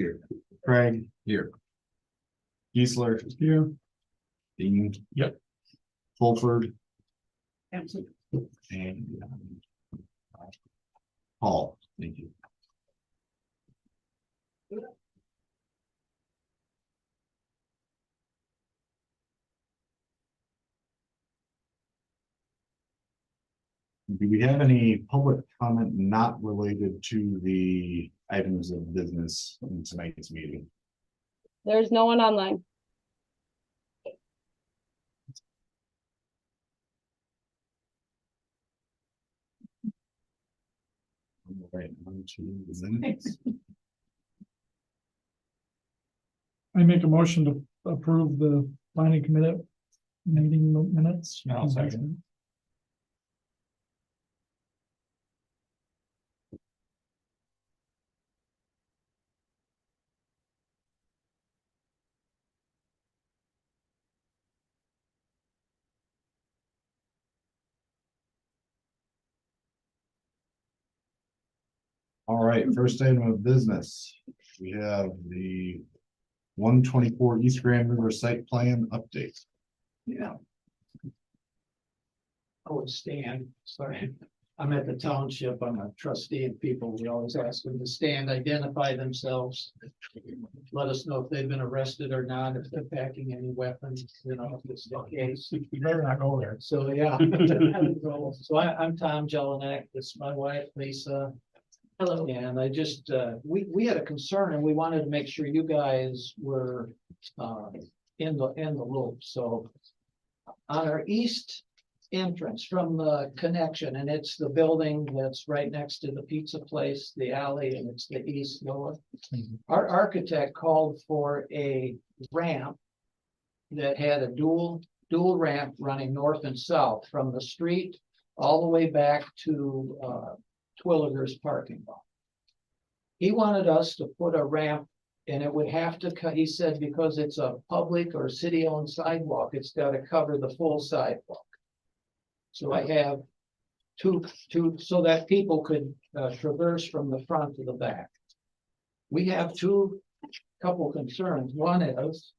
Here. Craig. Here. Geisler. Here. Dean. Yep. Fulford. Absolutely. And Paul, thank you. Do we have any public comment not related to the items of business in tonight's meeting? There's no one online. Right, on to the minutes. I make a motion to approve the planning committee meeting minutes. I'll second. All right, first item of business, we have the 124 East Grand River site plan update. Yeah. I would stand, sorry. I'm at the township, I'm a trustee and people, we always ask them to stand, identify themselves. Let us know if they've been arrested or not, if they're packing any weapons, you know, if it's the case. You better not go there. So, yeah. So I'm Tom Jelinek, this is my wife, Lisa. Hello. And I just, we had a concern and we wanted to make sure you guys were in the loop, so. On our east entrance from the connection, and it's the building that's right next to the pizza place, the alley, and it's the east door. Our architect called for a ramp that had a dual ramp running north and south from the street all the way back to Twilliger's parking lot. He wanted us to put a ramp, and it would have to cut, he said, because it's a public or city-owned sidewalk, it's got to cover the full sidewalk. So I have two, so that people could traverse from the front to the back. We have couple concerns. One is,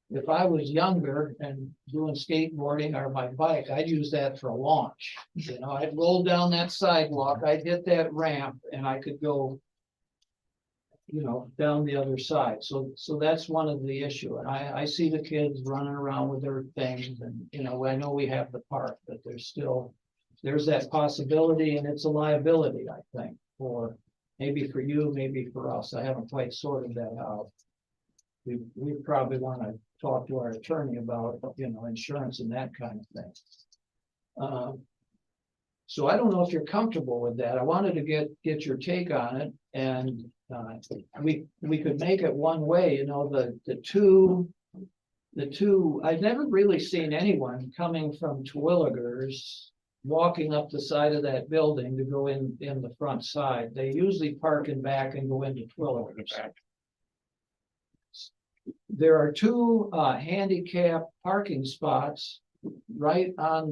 if I was younger and doing skateboarding or my bike, I'd use that for a launch. You know, I'd roll down that sidewalk, I'd hit that ramp, and I could go, you know, down the other side. So that's one of the issue. And I see the kids running around with their things, and, you know, I know we have the park, but there's that possibility, and it's a liability, I think, for maybe for you, maybe for us. I haven't quite sorted that out. We probably want to talk to our attorney about, you know, insurance and that kind of thing. So I don't know if you're comfortable with that. I wanted to get your take on it, and we could make it one way, you know, the two, I've never really seen anyone coming from Twilliger's walking up the side of that building to go in the front side. They usually park in back and go into Twilliger's. There are two handicap parking spots right on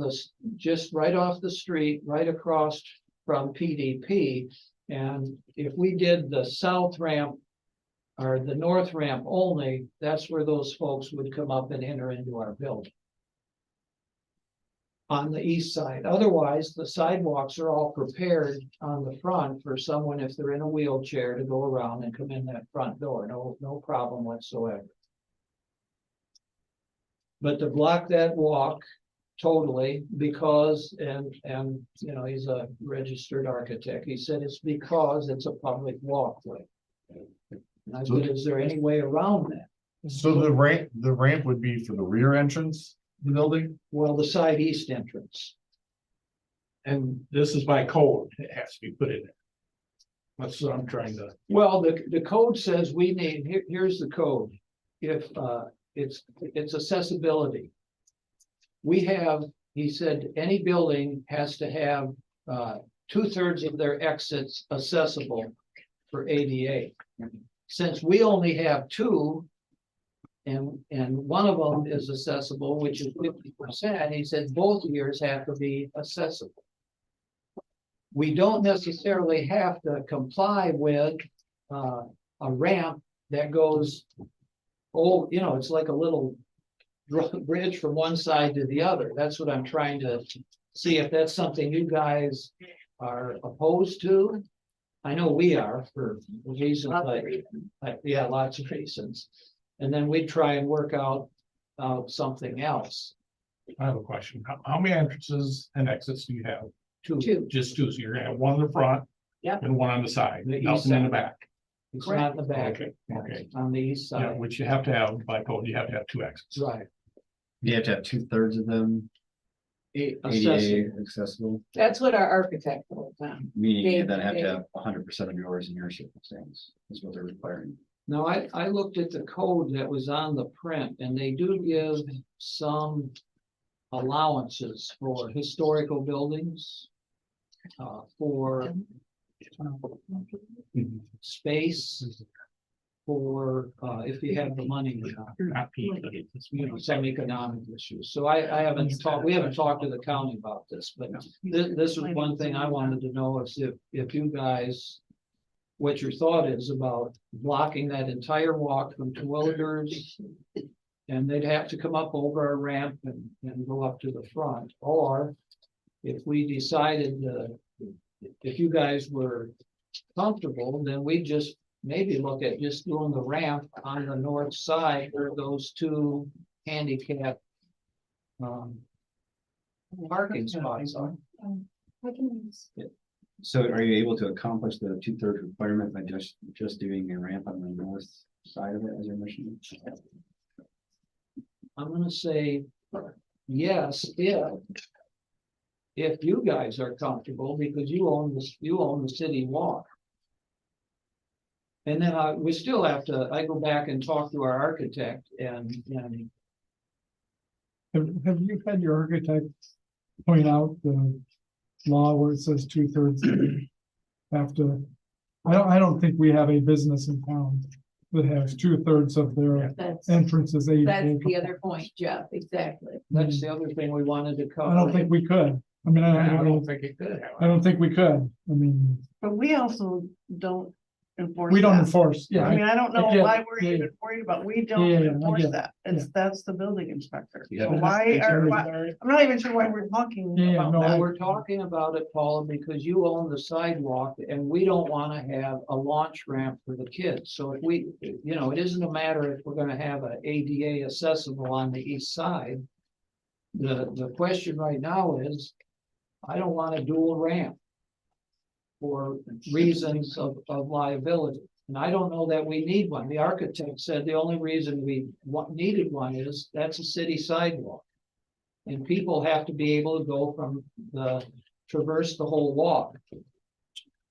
just right off the street, right across from PDP. And if we did the south ramp or the north ramp only, that's where those folks would come up and enter into our building on the east side. Otherwise, the sidewalks are all prepared on the front for someone, if they're in a wheelchair, to go around and come in that front door. No problem whatsoever. But to block that walk totally, because, and you know, he's a registered architect, he said it's because it's a public walkway. And I said, is there any way around that? So the ramp would be for the rear entrance of the building? Well, the side east entrance. And this is by code, it has to be put in there. That's what I'm trying to. Well, the code says we need, here's the code. If it's accessibility. We have, he said, any building has to have 2/3 of their exits accessible for ADA. Since we only have two, and one of them is accessible, which is 50%, he said both years have to be accessible. We don't necessarily have to comply with a ramp that goes, oh, you know, it's like a little bridge from one side to the other. That's what I'm trying to see if that's something you guys are opposed to. I know we are for reasons like, yeah, lots of reasons. And then we try and work out something else. I have a question. How many entrances and exits do you have? Two. Just two. So you're gonna have one in the front. Yep. And one on the side, The east nothing in the side. back. It's not in the back, Okay, okay. on the east Yeah, side. which you have to have by code, you have to have two exits. Right. You have to have 2/3 of them Assessing. ADA accessible, That's what our architect told them. meaning you Dave- then have to Dave. have 100% of yours in your circumstance, is what they're requiring. Now, I looked at the code that was on the print, and they do give some allowances for historical buildings. For space, for if you have the money, You're not peeing. you know, some economic issues. So I haven't talked, we haven't talked to the county about this, but this was one thing I wanted to know is if you guys, what your thought is about blocking that entire walk from Terwilliger's. And they'd have to come up over a ramp and go up to the front, or if we decided, if you guys were comfortable, then we just maybe look at just doing the ramp on the north side where those two handicap parking spots are. So are you able to accomplish the 2/3 requirement by just doing a ramp on the north side of it as your mission? I'm gonna say yes, if you guys are comfortable, because you own the city walk. And then we still have to, I go back and talk to our architect and Have you had your architect point out the law where it says 2/3 have to? I don't think we have a business in town that has 2/3 of their That's entrances. that's the other point, Jeff, exactly. that's the other thing we wanted to cover. I don't think we could. I mean, I I don't don't, think it could have. I don't think we could. I mean, But we also don't enforce. we don't that. enforce, yeah. I mean, I don't know I get it. why we're Yeah, even worried about, we Yeah, don't yeah, I get enforce it. that. That's the building inspector. Yeah. So why I'm not even sure why we're talking Yeah, about no, Well, that. we're talking about it, Paula, because you own the sidewalk and we don't want to have a launch ramp for the kids. So if we, you know, it isn't a matter if we're gonna have a ADA accessible on the east side. The question right now is, I don't want a dual ramp for reasons of liability. And I don't know that we need one. The architect said the only reason we needed one is that's a city sidewalk. And people have to be able to go from traverse the whole walk.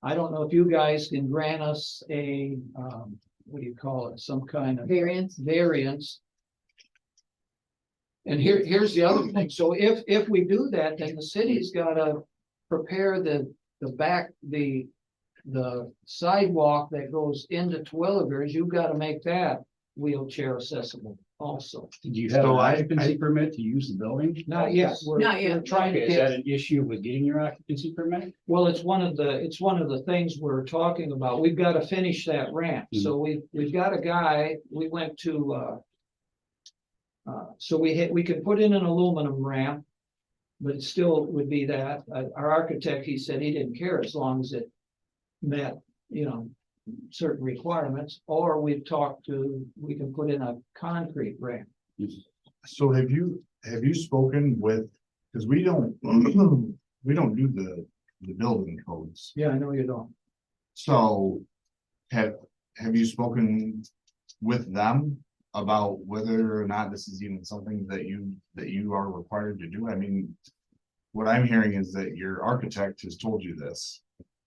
I don't know if you guys can grant us a, what do you call it, some kind of Variance. variance. And here's the other thing. So if we do that, then the city's gotta prepare the sidewalk that goes into Terwilliger's. You've gotta make that wheelchair accessible also. Do you have an So occupancy permit to use the building? Not yet. Not yet. We're trying to Okay, is that get, an issue with getting your occupancy permit? well, it's one of the things we're talking about. We've gotta finish that ramp. So we've got a guy, we went to, so we can put in an aluminum ramp. But it still would be that, our architect, he said he didn't care as long as it met, you know, certain requirements, or we can put in a concrete ramp. So have you spoken with, because we don't do the building codes. Yeah, I know you don't. So have you spoken with them about whether or not this is even something that you are required to do? I mean, what I'm hearing is that your architect has told you this,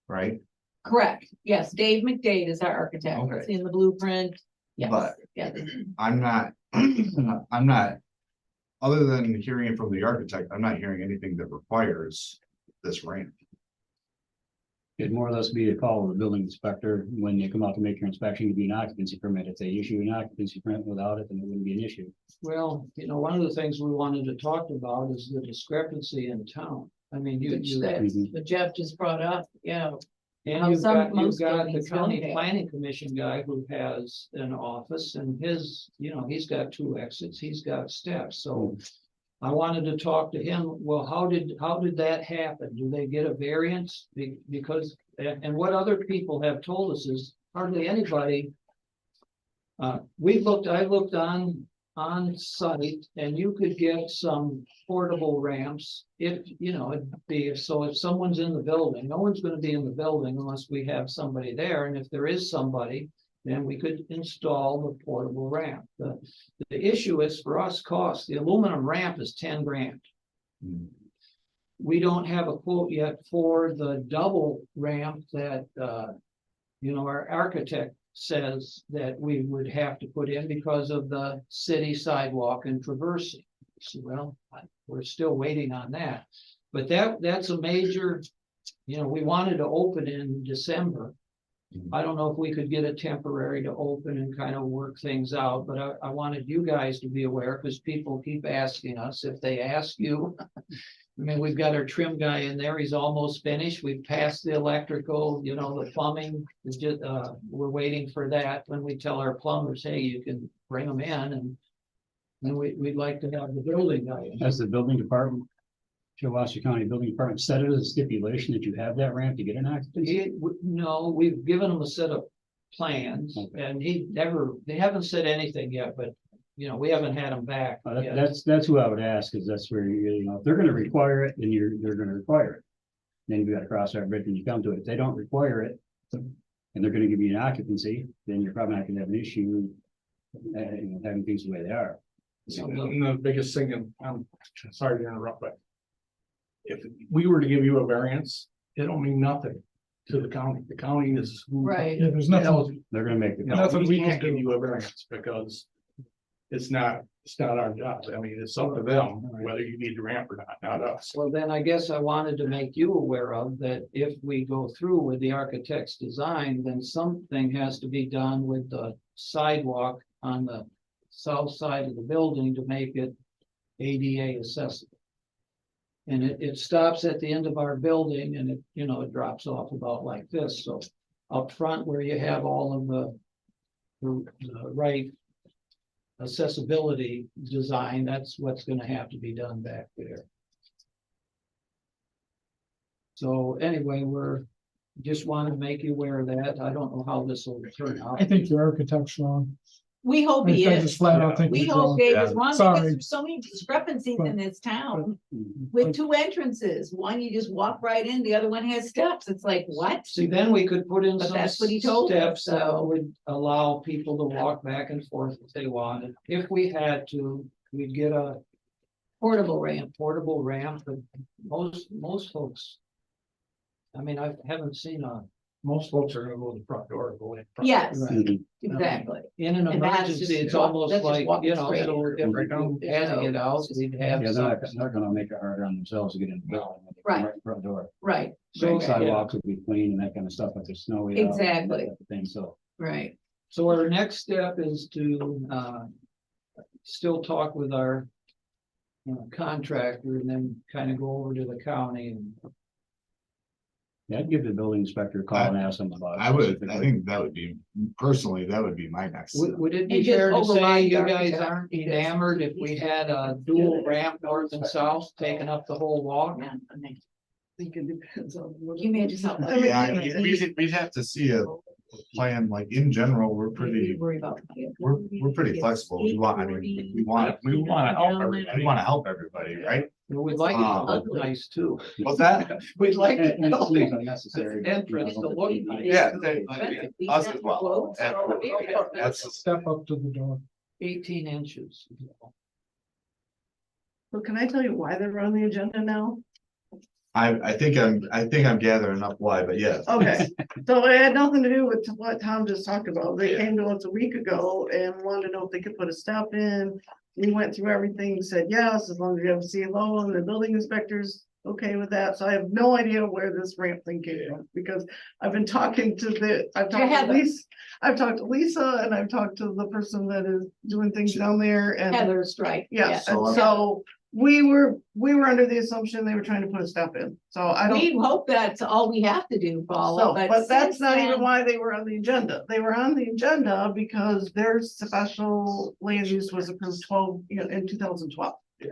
right? Correct. Yes, Dave McDade is our architect. It's Okay. in the blueprint. Yes, But- yeah. I'm not, other than hearing it from the architect, I'm not hearing anything that requires this ramp. It'd more or less be a call of the building inspector when they come out to make your inspection to be an occupancy permit. If they issue an occupancy permit without it, then it wouldn't be an issue. Well, you know, one of the things we wanted to talk about is the discrepancy in town. I mean, Which that Jeff just brought up, yeah. And you've got most the buildings don't county have. planning commission guy who has an office and his, he's got 2 exits, he's got steps, so. I wanted to talk to him, well, how did that happen? Do they get a variance? Because, and what other people have told us is hardly anybody. I looked on site and you could get some portable ramps. If, it'd be, so if someone's in the building, no one's gonna be in the building unless we have somebody there, and if there is somebody, then we could install the portable ramp. The issue is for us cost, the aluminum ramp is 10 grand. We don't have a quote yet for the double ramp that, our architect says that we would have to put in because of the city sidewalk and traversing. So, well, we're still waiting on that, but that's a major, we wanted to open in December. I don't know if we could get a temporary to open and kind of work things out, but I wanted you guys to be aware, because people keep asking us. If they ask you, I mean, we've got our trim guy in there, he's almost finished, we've passed the electrical, the plumbing is just, we're waiting for that. When we tell our plumbers, hey, you can bring them in, and then we'd like to have the building guy in. As the building department, Chillicothe County Building Department set it as a stipulation that you have that ramp to get an occupancy? No, we've given him a set of plans, Okay. and they haven't said anything yet, but, we haven't had them back yet. That's who I would ask, because that's where if they're gonna require it, then they're gonna require it. Then you gotta cross that bridge when you come to it. If they don't require it, and they're gonna give you an occupancy, then you're probably not gonna have an issue having things the way they are. And the biggest thing, and I'm sorry to interrupt, but if we were to give you a variance, it don't mean nothing to the county. The county is. Right. Yeah, there's nothing, They're gonna make the. No, we can't give you a variance because it's not our job. I mean, it's up to them whether you need the ramp or not us. Well, then I guess I wanted to make you aware of that if we go through with the architect's design, then something has to be done with the sidewalk on the south side of the building to make it ADA accessible. And it stops at the end of our building, and it drops off about like this, so up front where you have all of the right accessibility design, that's what's gonna have to be done back there. So anyway, just wanted to make you aware of that. I don't know how this will turn out. I think your architect's wrong. We hope he I is. just flat out think We he's hope wrong. Dave is wrong, because Sorry. there's so many discrepancies in this town Mhm. with 2 entrances. One, you just walk right in, the other one has steps. It's like, what? See, then we could put in But some that's what he told us, steps that so. would allow people to walk back and forth if they wanted. If we had to, we'd get a portable ramp, but most folks. I mean, I haven't seen Most folks are gonna go to the front door and go in. front. Yes, Right. Mhm. exactly. in an And that's emergency, just it's walk- almost that's just like, walking so straight. if we had to get out, we'd have. Yeah, they're some- not gonna make it harder on themselves to get in the building. when they come Right. Front door. Right, So, Sidewalks will be clean and that kind of stuff, if there's snowy. out, Exactly. that type of thing, so. right. So our next step is to still talk with our contractor and then kind of go over to the county and. Yeah, I'd give the building inspector a call and ask him about it. I think that would be, personally, that would be my next. Would it be And just fair to say override you the guys architect. aren't enamored if we had a dual ramp north and south taking up the whole walk? I think it depends on. what- You made yourself. Yeah, we'd have to see a plan, like in general, we're pretty flexible. We want to help everybody, right? We'd like it to look nice too. What's that? We'd like And it to it's look unnecessary. entrance to look nice. Yeah, us as well. That's a step up to the door. 18 inches. So can I tell you why they're on the agenda now? I think I'm gathering up why, but yes. Okay, so it had nothing to do with what Tom just talked about. They came to us a week ago and wanted to know if they could put a step in. We went through everything, said yes, as long as you have a CLO and the building inspector's okay with that. So I have no idea where this ramp thing came from, because I've been talking to I've talked to Heather. Lisa. I've talked to Lisa and I've talked to the person that is doing things down there and. Heather's right. Yeah, yes. and so we were under the assumption they were trying to put a step in, so I don't. We hope that's all we have to do, Paula, So, but that's since not even then- why they were on the agenda. They were on the agenda because their special land use was approved in 2012. Yeah.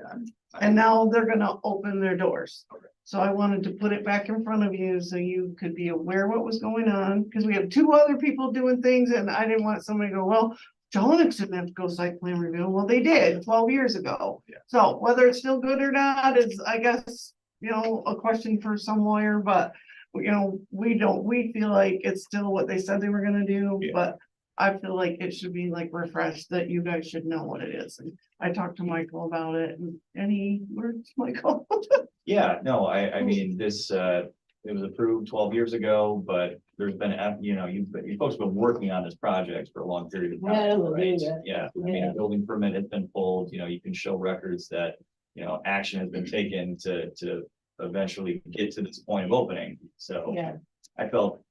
And now they're gonna open their doors. So I wanted to put it back in front of you so you could be aware what was going on, because we have two other people doing things and I didn't want somebody to go, well, Jelinek didn't have to go site plan review. Well, they did 12 years ago. Yeah. So whether it's still good or not is, I guess, a question for some lawyer, but we feel like it's still what they said they were gonna do, Yeah. but I feel like it should be like refreshed, that you guys should know what it is. And I talked to Michael about it, and any words, Michael? Yeah, no, I mean, this, it was approved 12 years ago, but there's been, you folks have been working on this project for a long period of Yeah, time, we'll do right? that. Yeah, I mean, Yeah. a building permit has been pulled, you can show records that, action has been taken to eventually get to this point of opening, so. Yeah, I felt,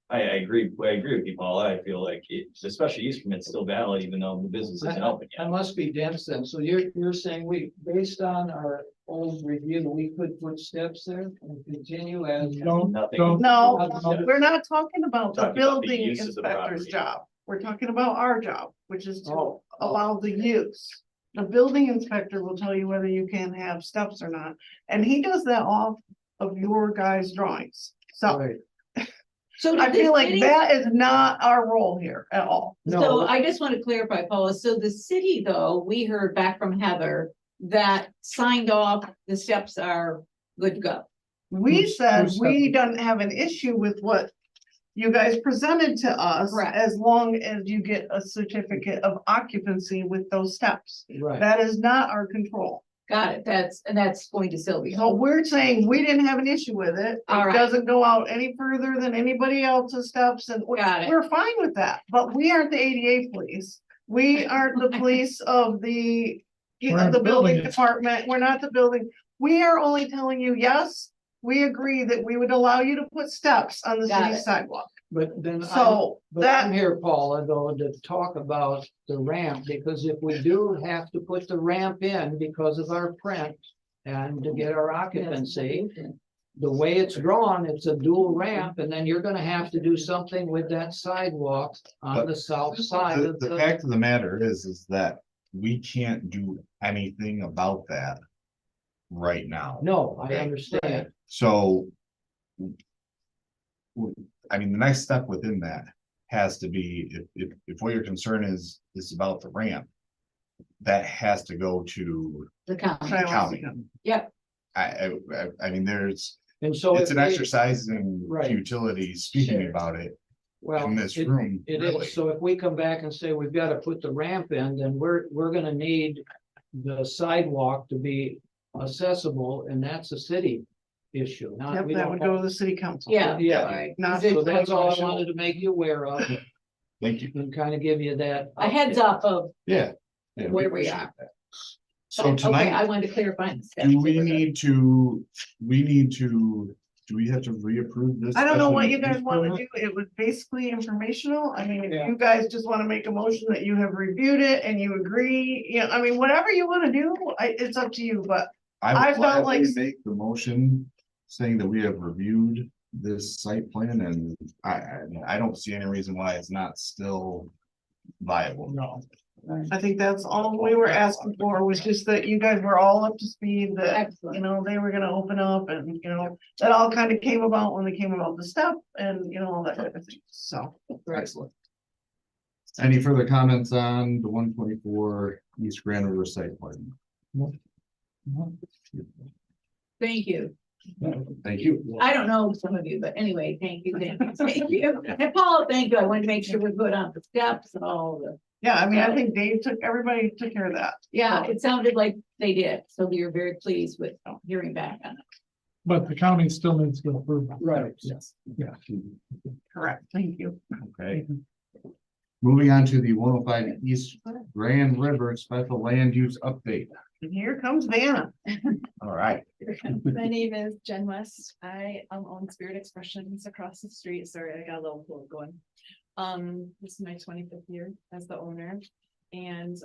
I agree with you, Paula. I feel like the special use permit's still valid, even though the business isn't open I yet. must be dense then. So you're saying based on our old review, we could put steps there and continue as. Don't, Nothing. don't. No, Yeah. we're not talking about the Talking about the building use of the inspector's property. job. We're talking about our job, which is to Oh. allow the use. The building inspector will tell you whether you can have steps or not, and he does that off of your guys' drawings. So Right. so I did the feel like city- that is not our role here at all. So No, I just want to clarify, Paula, so the city, though, we heard back from Heather that signed off, the steps are good to go. We Who's- said who's we don't have an issue with what you guys presented to us, Correct. as long as you get a certificate of occupancy with those steps. right. That is not our control. Got it, that's going to Sylvia. So we're saying we didn't have an issue with it. All It right. doesn't go out any further than anybody else's steps, and Got it. we're fine with that, but we aren't the ADA police. We aren't the police of the, We're not the building building. department. We're not the building. We are only telling you, yes, we agree that we would allow you to put steps on the Got city it. sidewalk. But then So but I'm that, here, Paula, though, to talk about the ramp, because if we do have to put the ramp in because of our print and to get our occupancy, the way it's drawn, it's a dual ramp, and then you're gonna have to do something with that sidewalk on But the south side The, of the the. fact of the matter is that we can't do anything about that right now. No, I Okay. understand. So. I mean, the next step within that has to be, if what your concern is about the ramp. That has to go to The county, county. yep, I mean, And so it's if an we- exercise in Right. futility speaking Sure. about it well, in this it- room, It really. is, so if we come back and say we've got to put the ramp in, then we're gonna need the sidewalk to be accessible, and that's a city issue, not. yep, we that don't would go to have- the city council. yeah. Yeah. Right. Not So the that's all I financial. wanted to make you aware of Thank you. and kind of give you that. A heads up of Yeah. Yeah, where we appreciate are. that. So Okay, I tonight, wanted to clarify. do we do we have to reapprove this? I don't know what you special guys use want to permit? do. It was basically informational. I mean, Yeah. if you guys just want to make a motion that you have reviewed it and you agree, I mean, whatever you want to do, it's up to you, but I I would felt like- gladly make the motion saying that we have reviewed this site plan and I don't see any reason why it's not still viable. No. I think that's all we were asking for, was just that you guys were all up to speed, that, Excellent. they were gonna open up, and, that all kind of came about when they came about the step, and, all that type of thing, so. Excellent. Any further comments on the 124 East Grand River site plan? Thank you. Thank you. I don't know some of you, but anyway, thank you, thank you. And Paula, thank you. I wanted to make sure we're good on the steps and all the, Yeah, I mean, I think everybody took care of that. yeah, it sounded like they did. So we were very pleased with hearing back on it. But the county still needs to approve. it. Right. Yes, yeah. Correct, thank you. Okay. Moving on to the 105 East Grand River Special Land Use Update. And here comes Vanna. All right. My name is Jen West. I own Spirit Expressions across the street. Sorry, I got a little flow going. This is my 25th year as the owner. And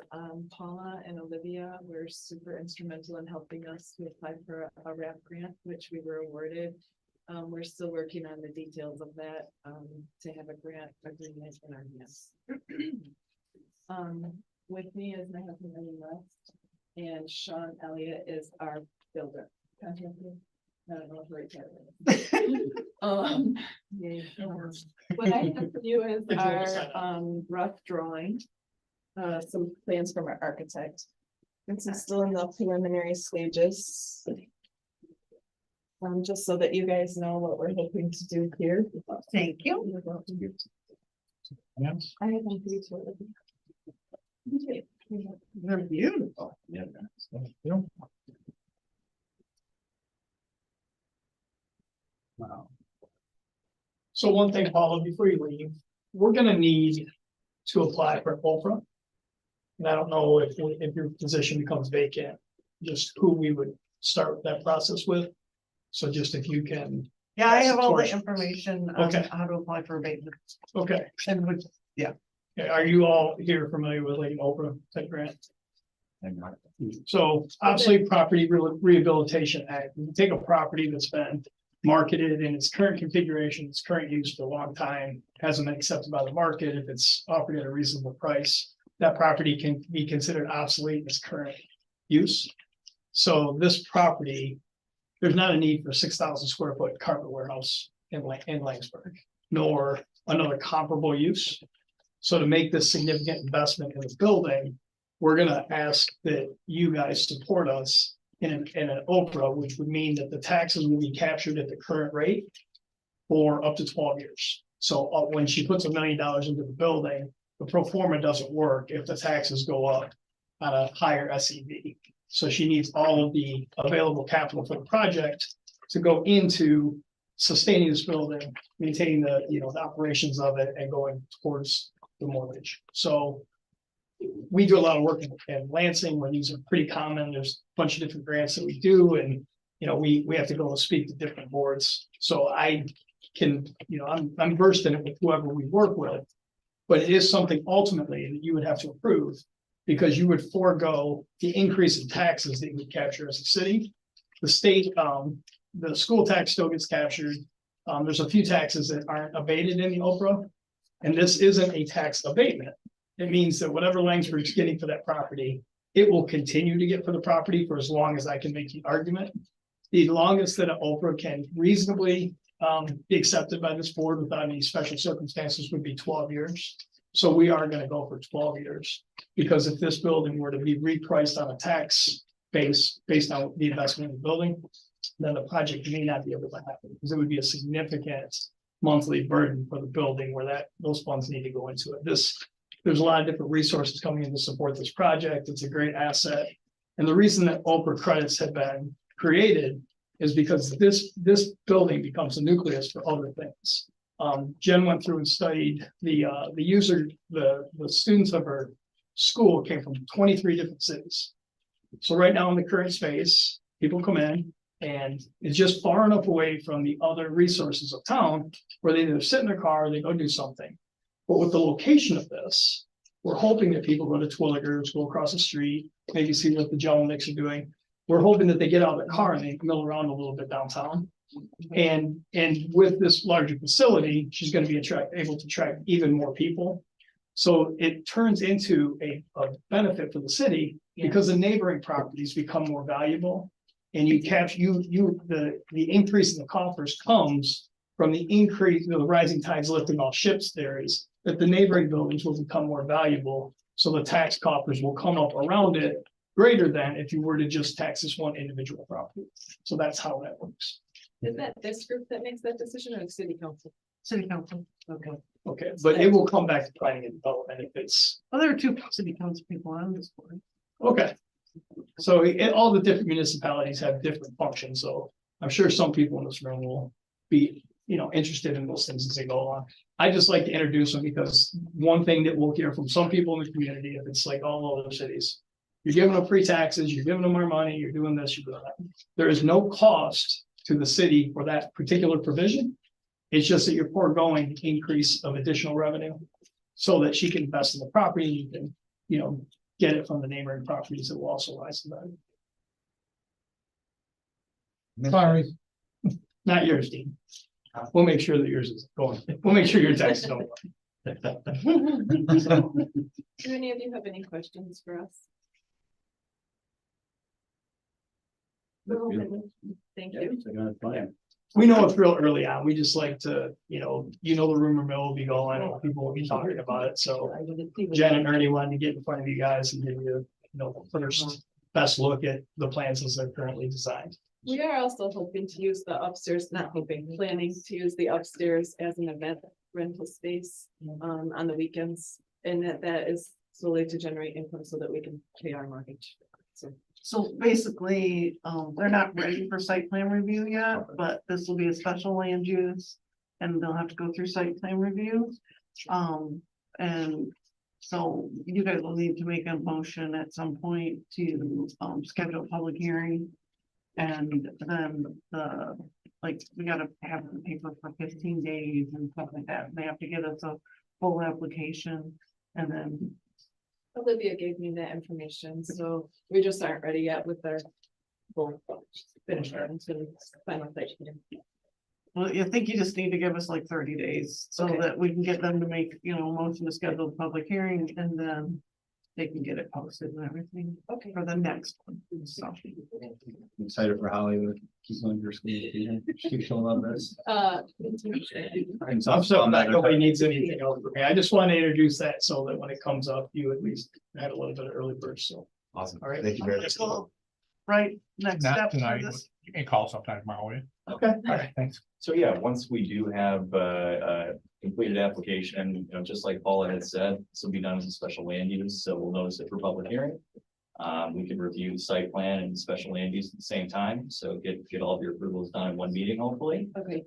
Paula and Olivia were super instrumental in helping us to apply for a RAP grant, which we were awarded. We're still working on the details of that, to have a grant agreement in our hands. With me is my husband, Eddie West, and Sean Elliott is our builder. Contractor. I don't know if we're yeah. What I have for you is our rough drawing. Some plans from our architect. This is still in the preliminary stages. Just so that you guys know what we're hoping to do here. Thank you. Yes. I have one for you too. Okay. They're beautiful. Yeah. Wow. So one thing, Paula, before you leave, we're gonna need to apply for Oprah. And I don't know if your position becomes vacant, just who we would start that process with. So just if you can, Yeah, I That's have all the torch. information on Okay. how to apply for abatement. okay. And would, Okay, are you all here familiar with like an Oprah type grant? So obviously, Property Rehabilitation Act, you can take a property that's been marketed in its current configuration, its current use for a long time, hasn't been accepted by the market, if it's offered at a reasonable price, that property can be considered obsolete in its current use. So this property, there's not a need for 6,000 square foot carpet warehouse in Langsberg, nor another comparable use. So to make this significant investment in the building, we're gonna ask that you guys support us in an Oprah, which would mean that the taxes will be captured at the current rate for up to 12 years. So when she puts $1 million into the building, the pro forma doesn't work if the taxes go up on a higher SEV. So she needs all of the available capital for the project to go into sustaining this building, maintaining the, the operations of it and going towards the mortgage. So we do a lot of work in Lansing when these are pretty common. There's a bunch of different grants that we do, and we have to go and speak to different boards. So I can, I'm versed in it with whoever we work with, but it is something ultimately that you would have to approve because you would forego the increase in taxes that you would capture as a city. The state, the school tax still gets captured. There's a few taxes that aren't abated in the Oprah, and this isn't a tax abatement. It means that whatever Langsberg's getting for that property, it will continue to get for the property for as long as I can make the argument. The longest that an Oprah can reasonably be accepted by this board without any special circumstances would be 12 years. So we are going to go for 12 years because if this building were to be repriced on a tax base based on the investment in the building, then the project may not be able to happen because it would be a significant monthly burden for the building where those funds need to go into it. There's a lot of different resources coming in to support this project. It's a great asset. And the reason that Oprah credits have been created is because this building becomes a nucleus for other things. Jen went through and studied the students of her school came from 23 different cities. So right now in the current space, people come in and it's just far enough away from the other resources of town where they either sit in their car or they go do something. But with the location of this, we're hoping that people go to Twilligers, go across the street, maybe see what the Jelenics are doing. We're hoping that they get out of the car and they mill around a little bit downtown. And with this larger facility, she's going to be able to attract even more people. So it turns into a benefit for the city because the neighboring properties become more valuable. And you capture the increase in the coffers comes from the increase, the rising tides lifting all ships theories, that the neighboring buildings will become more valuable. So the tax coffers will come up around it greater than if you were to just tax this one individual property. So that's how that works. Is that this group that makes that decision or the city council? city council, okay. Okay, but it will come back to planning and development if it's, Well, there are two city council people on this board. okay. So all the different municipalities have different functions, so I'm sure some people in this room will be, interested in those things as they go along. I just like to introduce them because one thing that we'll hear from some people in the community, if it's like all other cities, you're giving them free taxes, you're giving them more money, you're doing this, you're doing that. There is no cost to the city for that particular provision. It's just that you're foregoing increase of additional revenue so that she can invest in the property. You can get it from the neighboring properties that will also rise in value. Sorry, Not yours, Dean. We'll make sure that yours is going. We'll make sure your taxes don't. Do any of you have any questions for us? Thank you. We know it's real early on. We just like to, the rumor mill will be going, people will be talking about it, so. Jen and Ernie wanted to get in front of you guys and give you, the first best look at the plans as they're currently designed. We are also hoping to use the upstairs, not hoping, planning to use the upstairs as an event rental space on the weekends. And that is solely to generate income so that we can pay our mortgage. So basically, they're not ready for site plan review yet, but this will be a special land use. And they'll have to go through site plan review. And so you guys will need to make a motion at some point to schedule a public hearing. And then we gotta have the paper for 15 days and stuff like that. They have to get us a full application and then. Olivia gave me that information, so we just aren't ready yet with our full finish and final site. Well, I think you just need to give us like 30 days so Okay. that we can get them to make, a motion to schedule a public hearing and then. They can get it posted and everything Okay. for the next one. So. I'm excited for Hollywood. Keep on your school. Keep showing up this. I'm so glad nobody needs anything else from me. I just want to introduce that so that when it comes up, you at least had a little bit of early burst, so. Awesome. All right. Thank you very much. Right, next Not step for tonight, this. you can call sometime tomorrow, will you? Okay. All right, thanks. So yeah, once we do have a completed application, just like Paula had said, this will be done as a special land use, so we'll notice it for public hearing. We can review the site plan and special land use at the same time, so get all of your approvals done in one meeting, hopefully. Okay.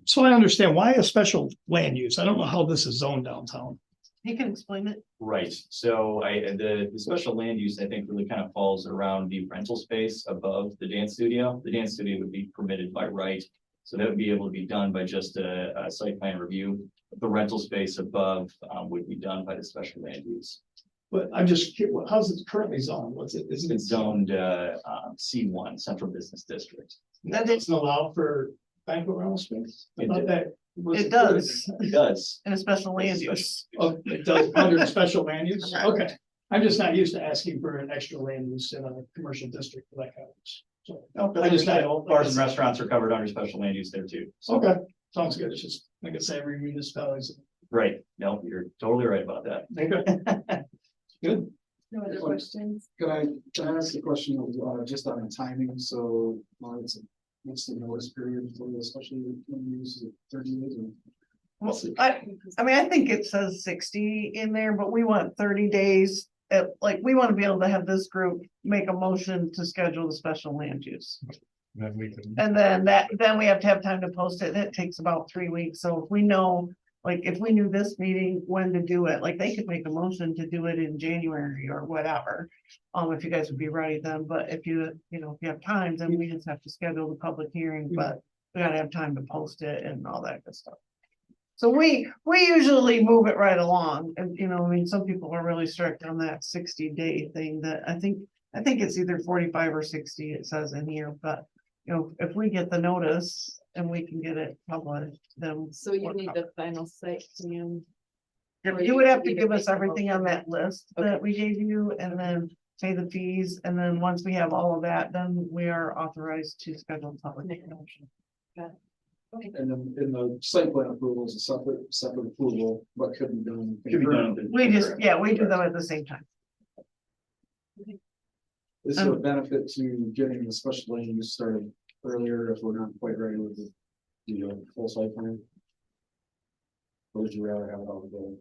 So I understand why a special land use. I don't know how this is zoned downtown. He can explain it. Right, so the special land use, I think, really kind of falls around the rental space above the dance studio. The dance studio would be permitted by right. So that would be able to be done by just a site plan review. The rental space above would be done by the special land use. But I'm just curious, how's it currently zoned? Isn't it It's zoned C1, Central Business District. That doesn't allow for banquet rental space? I thought that was It does. It does. In a special land use. Oh, it does under special land use? Okay. I'm just not used to asking for an extra land use in a commercial district for that kind of use. So I just. Bars and restaurants are covered under special land use there too. So, Okay, sounds good. It's just, like I say, every municipality. right, no, you're totally right about that. Good. No other questions? Can I ask a question just on the timing? So what's the notice period for the special use, 30 days? Well, I think it says 60 in there, but we want 30 days. We want to be able to have this group make a motion to schedule the special land use. Then we can. And then we have to have time to post it. And it takes about 3 weeks. So if we know, if we knew this meeting, when to do it, they could make a motion to do it in January or whatever. If you guys would be ready then, but if you have time, then we just have to schedule the public hearing, but we gotta have time to post it and all that good stuff. So we usually move it right along and, some people are really strict on that 60-day thing that I think it's either 45 or 60, it says in here, but if we get the notice and we can get it published, then. So you need the final site plan. You would have to give us everything on that list that we gave you and then pay the fees. And then once we have all of that, then we are authorized to schedule public hearing. And then in the site plan approval is a separate approval, but could be done. We do them at the same time. Is there a benefit to getting the special land use started earlier if we're not quite ready with the full site plan? Or would you rather have it all together?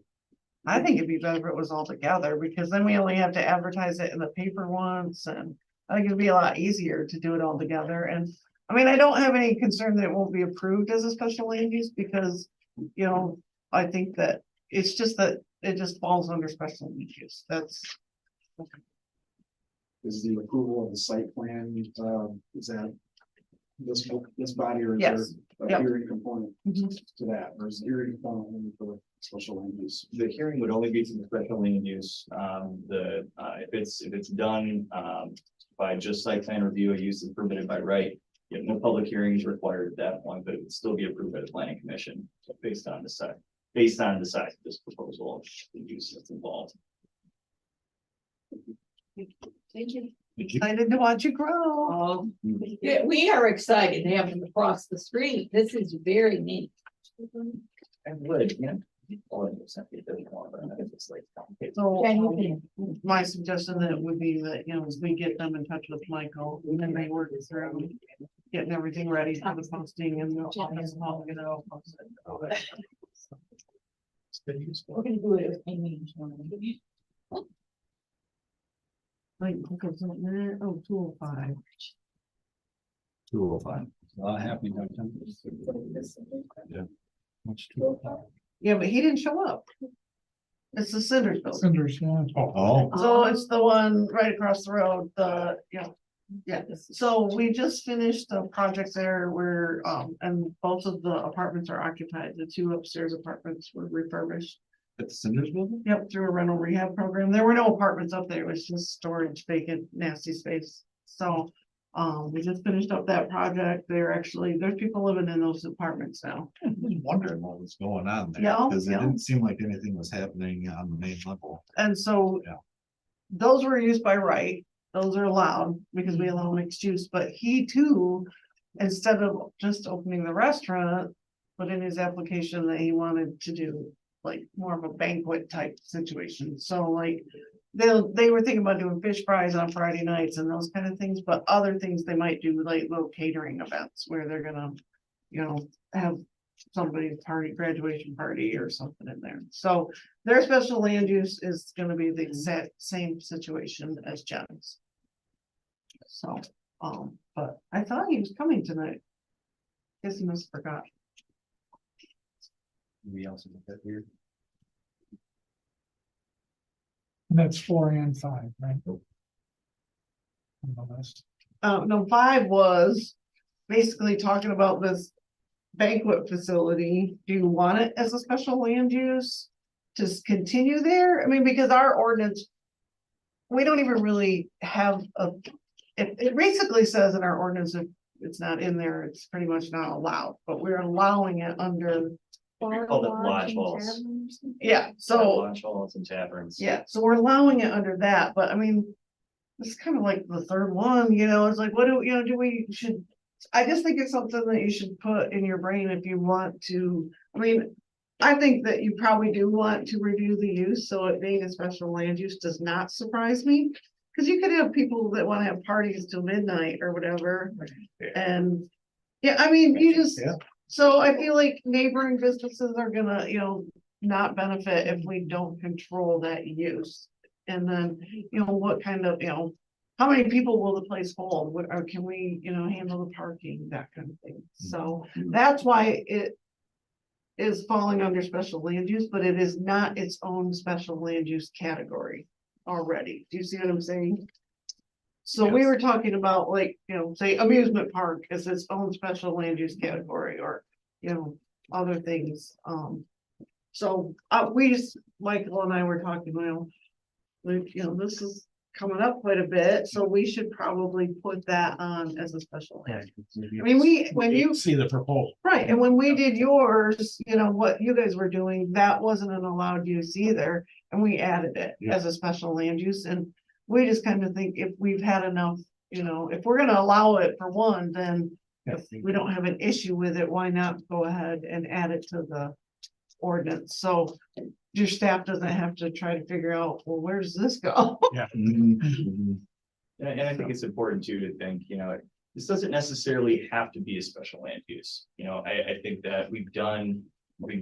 I think it'd be better if it was all together because then we only have to advertise it in the paper once and I think it'd be a lot easier to do it all together. And I don't have any concern that it won't be approved as a special land use because, I think that it's just that it just falls under special land use. That's. Is the approval of the site plan, is that this body or is Yes. there a hearing component to that? Or is the hearing component only for special land use? The hearing would only be to the special land use, if it's done, by just site plan review, a use is permitted by right. You have no public hearings required at that point, but it would still be approved by the planning commission, based on the size of this proposal, the use that's involved. Thank you. Excited to watch you grow. Oh, yeah, we are excited to have them across the street. This is very neat. I would, yeah. Or it's not a bit more, but if it's like complicated. So, Yeah, you my suggestion that would be that, you know, as we get them in touch with Michael, and then they work through getting everything ready for the posting and they'll get it all posted. We're gonna do it. Like, okay, so, 205. 205. Happening. What's 205? Yeah, but he didn't show up. It's the Cinders building. Cinders, yeah. Oh, So it's the one right across the road, yeah, so we just finished a project there where, and both of the apartments are occupied, the 2 upstairs apartments were refurbished. at the Cinders building? Yep, through a rental rehab program, there were no apartments up there, it was just storage, vacant, nasty space, so. We just finished up that project, there's people living in those apartments now. I was wondering what was going on there. Yeah, Because it yeah. didn't seem like anything was happening on the main level. And so. Yeah. Those were used by right, those are allowed because we allow mixed use, but he too, instead of just opening the restaurant. Put in his application that he wanted to do like more of a banquet type situation, so like. They were thinking about doing fish fries on Friday nights and those kind of things, but other things they might do like little catering events where they're gonna. You know, have somebody's party, graduation party or something in there, so their special land use is gonna be the exact same situation as Jen's. So, but I thought he was coming tonight. Guess he must have forgot. We also get that weird. And that's 4 and 5, right? On the list. No, 5 was basically talking about this banquet facility. Do you want it as a special land use? To continue there? I mean, because our ordinance. We don't even really have it basically says in our ordinance, if it's not in there, it's pretty much not allowed, but we're allowing it under. Call it lodge halls. Yeah, so, Lodge halls and taverns. yeah, so we're allowing it under that, but I mean. It's kind of like the third one, you know, it's like, what do, you know, I just think it's something that you should put in your brain if you want to, I mean. I think that you probably do want to review the use, so it being a special land use does not surprise me. Cause you could have people that wanna have parties till midnight or whatever, and, yeah, I mean, you just. Yeah. So I feel like neighboring businesses are gonna, not benefit if we don't control that use. And then, what kind of, how many people will the place hold? What, or can we, handle the parking, that kind of thing. So that's why it is falling under special land use, but it is not its own special land use category already. Do you see what I'm saying? So we were talking about like, say amusement park is its own special land use category or, other things. So we just, Michael and I were talking, this is coming up quite a bit, so we should probably put that on as a special land. I mean, when you See the proposal. right, and when we did yours, what you guys were doing, that wasn't an allowed use either, and we added it as a special land use, and we just kind of think if we've had enough, if we're gonna allow it for one, then if we don't have an issue with it, why not go ahead and add it to the ordinance, so your staff doesn't have to try to figure out, well, where does this go? And I think it's important too to think, this doesn't necessarily have to be a special land use. I think that we've done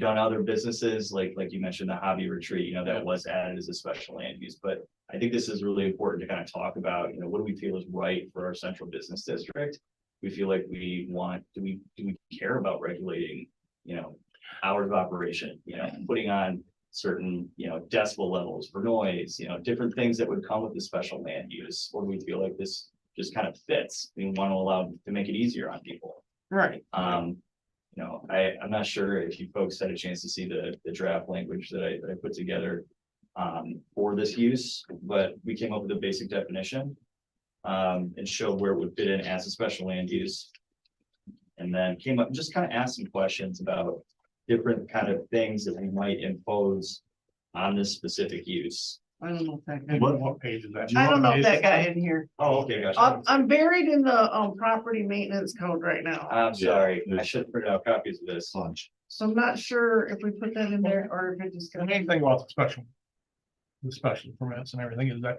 other businesses, like you mentioned, the hobby retreat, that was added as a special land use, but I think this is really important to kind of talk about, what do we feel is right for our central business district? We feel like do we care about regulating, hours of operation, putting on certain, decibel levels for noise, different things that would come with the special land use, or do we feel like this just kind of fits? We want to allow to make it easier on people. Right. I'm not sure if you folks had a chance to see the draft language that I put together. For this use, but we came up with a basic definition. And showed where it would fit in as a special land use. And then came up and just kind of asked some questions about different kind of things that we might impose on this specific use. I don't know if that guy, What page is that? I don't know if that guy in here. Oh, okay, gotcha. I'm buried in the, property maintenance code right now. I'm sorry, I should have printed out copies of this. Lunch. So I'm not sure if we put that in there or if it just. The main thing about the special permits and everything is that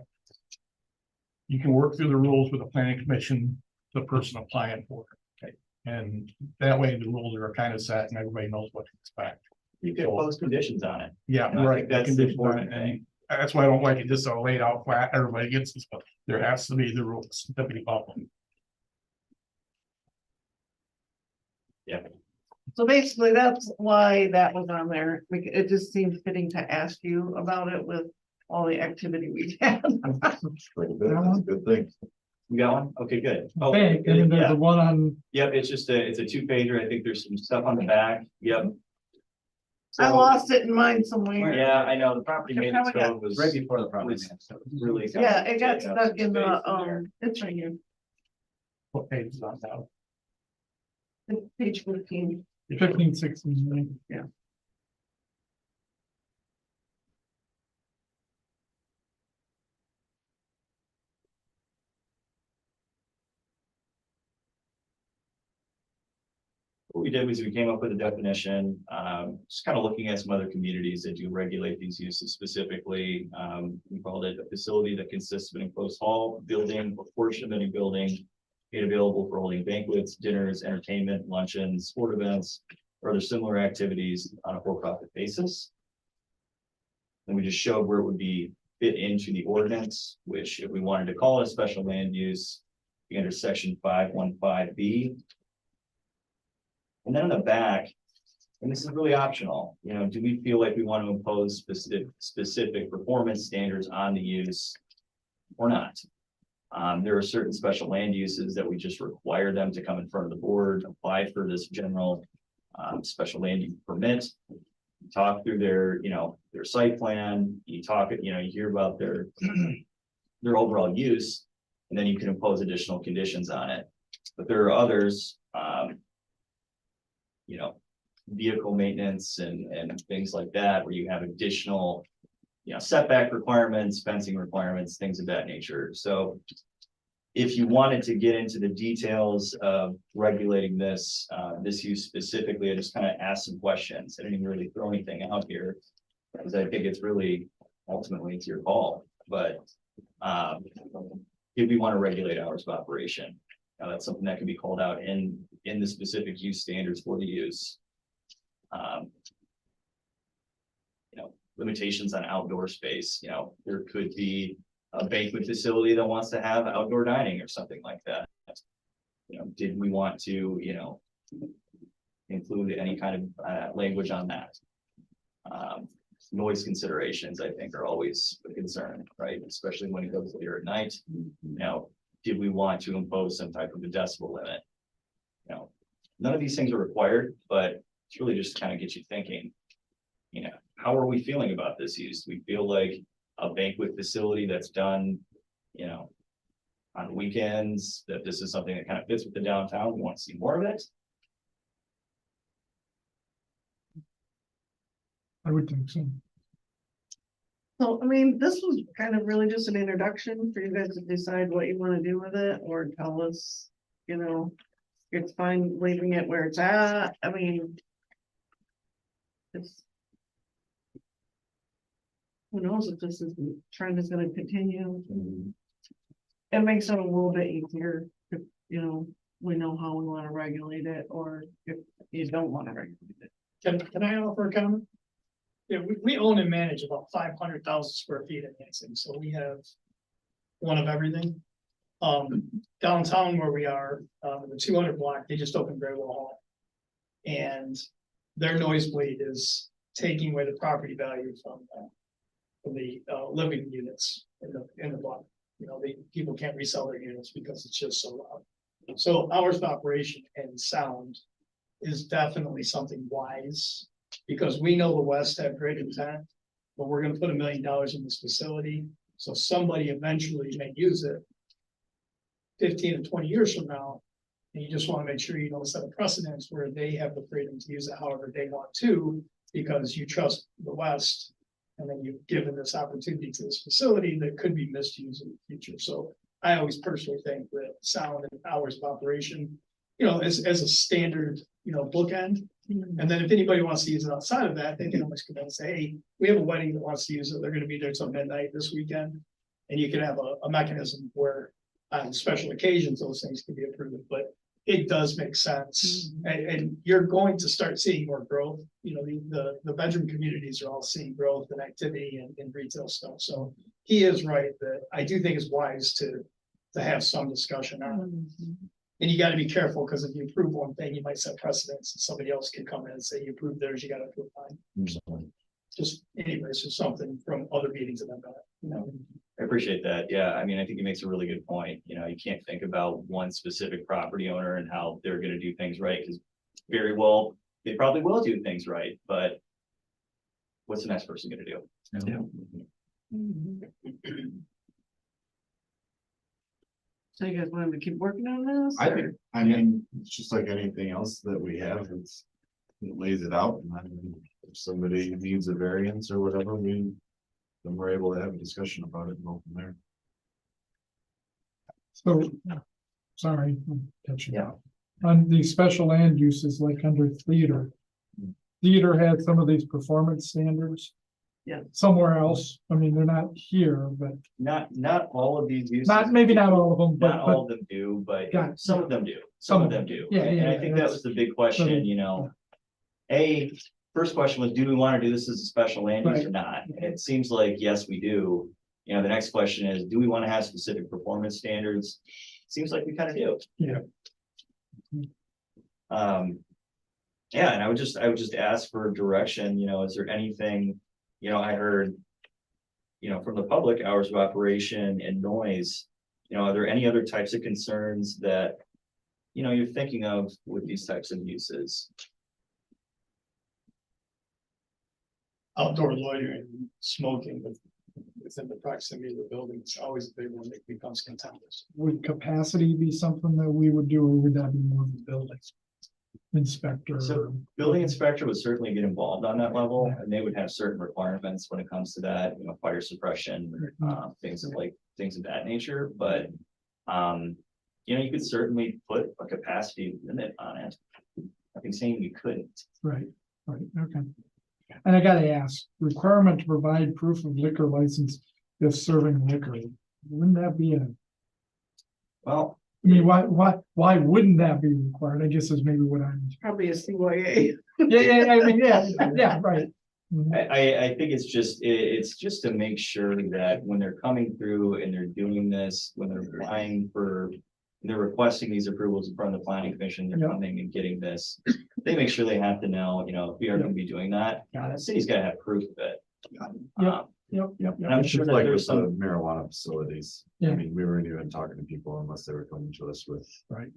you can work through the rules with the planning commission, the person applying for it. Okay. And that way the rules are kind of set and everybody knows what to expect. You can impose conditions on it. Yeah, And I right. think that's the conditions on important it, and thing. that's why I don't like it just so laid out flat, everybody gets this, but there has to be the rules to be followed. So basically, that's why that was on there. It just seemed fitting to ask you about it with all the activity we had. That's a good thing. You got one? Okay, good. Oh, Bank, and then there's yeah. the one on, Yep, it's just it's a 2-pager. I think there's some stuff on the back. Yep. I So- lost it in mine somewhere. Yeah, I know, the property It maintenance probably got- code was. Right before the property was maintenance code. Really. Yeah, it got taken up stuck some in space the, there. it's right here, What page is on now? it's page 15. 15, 16, right? What we did was we came up with a definition, just kind of looking at some other communities that do regulate these uses specifically. We called it a facility that consists of an enclosed hall, building, or portion of any building made available for holding banquets, dinners, entertainment, luncheons, sport events, or other similar activities on a for-profit basis. And we just showed where it would be fit into the ordinance, which if we wanted to call it a special land use, be under section 515B. And then on the back, and this is really optional, do we feel like we want to impose specific performance standards on the use or not? There are certain special land uses that we just require them to come in front of the board, apply for this general special land use permit. Talk through their site plan, you hear about their overall use, and then you can impose additional conditions on it. But there are others, vehicle maintenance and things like that, where you have additional, setback requirements, fencing requirements, things of that nature. So if you wanted to get into the details of regulating this use specifically, I just kind of asked some questions. I didn't even really throw anything out here, because I think it's really ultimately it's your call. But if we want to regulate hours of operation, that's something that can be called out in the specific use standards for the use. Limitations on outdoor space, there could be a banquet facility that wants to have outdoor dining or something like that. Did we want to, include any kind of language on that? Noise considerations, I think, are always a concern, right? Especially when it goes later at night. Did we want to impose some type of a decibel limit? None of these things are required, but it's really just to kind of get you thinking, how are we feeling about this use? Do we feel like a banquet facility that's done, on weekends, that this is something that kind of fits with the downtown? We want to see more of it. I would think so. So, I mean, this was kind of really just an introduction for you guys to decide what you want to do with it or tell us, it's fine leaving it where it's at. I mean, it's. Who knows if this is the trend is gonna continue. It makes it a little bit easier if, we know how we want to regulate it, or if you don't want to regulate it. Can I offer a comment? Yeah, we own and manage about 500,000 square feet of Lansing, so we have one of everything. Downtown where we are, the 200 block, they just opened Great Wall Hall. And their noise bleed is taking away the property value from the living units in the block. People can't resell their units because it's just so loud. So hours of operation and sound is definitely something wise. Because we know the West have great intent, but we're gonna put $1 million in this facility, so somebody eventually may use it. 15 to 20 years from now, and you just wanna make sure you don't set a precedence where they have the freedom to use it however they want to, because you trust the West. And then you've given this opportunity to this facility that could be misused in the future, so I always personally think that sound and hours of operation, as a standard, bookend. And then if anybody wants to use it outside of that, they can always come in and say, hey, we have a wedding that wants to use it, they're gonna be there till midnight this weekend. And you can have a mechanism where on special occasions, those things can be approved, but it does make sense. And you're going to start seeing more growth, the bedroom communities are all seeing growth and activity and retail stuff, so. He is right that I do think it's wise to have some discussion on it. And you gotta be careful, because if you approve one thing, you might set precedents, and somebody else can come in and say, you approved theirs, you gotta approve mine. Just anyways, just something from other meetings that I've got, I appreciate that. Yeah, I mean, I think he makes a really good point. You can't think about one specific property owner and how they're gonna do things right, because very well, they probably will do things right, but what's the next person gonna do? So you guys want to keep working on this? I or- think, I mean, it's just like anything else that we have, it lays it out, and then if somebody needs a variance or whatever, then we're able to have a discussion about it and go from there. So, sorry, I'm touching. Yeah. On the special land uses, like under theater. Theater had some of these performance standards. Yeah. Somewhere else, I mean, they're not here, but Not all of these uses. maybe not all of them, but, Not all of them do, but Got it. some of them do. Some of them do. Yeah, And yeah, I think that that's- was the big question, first question was, do we want to do this as a special land use or Right. not? And it seems like, yes, we do. The next question is, do we want to have specific performance standards? Seems like we kind of do. Yeah. Yeah, and I would just ask for direction, is there anything, I heard, from the public, hours of operation and noise, are there any other types of concerns that, you're thinking of with these types of uses? outdoor loitering, smoking, but within the proximity of the building, it's always a big one that becomes contentious. would capacity be something that we would do, or would that be more of the building inspector? So building inspector would certainly get involved on that level, and they would have certain requirements when it comes to that, fire suppression, things of that nature, but. You could certainly put a capacity limit on it. Nothing saying you couldn't. Right, okay. And I gotta ask, requirement to provide proof of liquor license if serving liquor, wouldn't that be Well, I mean, why wouldn't that be required? I guess is maybe what I'm. Probably a CYA. Yeah, I mean, yeah, right. Mhm. I think it's just to make sure that when they're coming through and they're doing this, when they're applying for. They're requesting these approvals in front of the planning commission, they're Yeah. coming and getting this. They make sure they have to know, if we are gonna be doing that, Got the it. city's gotta have proof of it. Yep. Yep. And I'm It's sure just that like there's with the some, marijuana facilities. I Yeah. mean, we weren't even talking to people unless they were coming to us with. Right.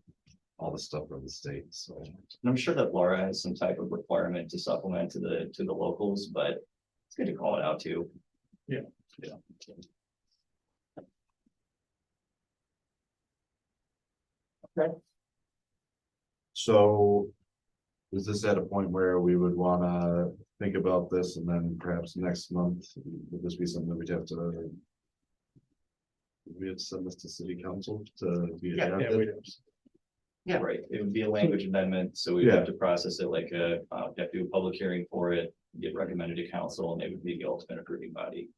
All the stuff from the state, so. and I'm sure that Laura has some type of requirement to supplement to the locals, but it's good to call it out too. Yeah. Yeah. So. Is this at a point where we would wanna think about this and then perhaps next month, would this be something that we'd have to? We have to send this to city council to be Yeah, adapted? Yeah. Right, it would be a language amendment, so we Yeah. have to process it like have to do a public hearing for it, get recommended to council, and they would be the ultimate approving body.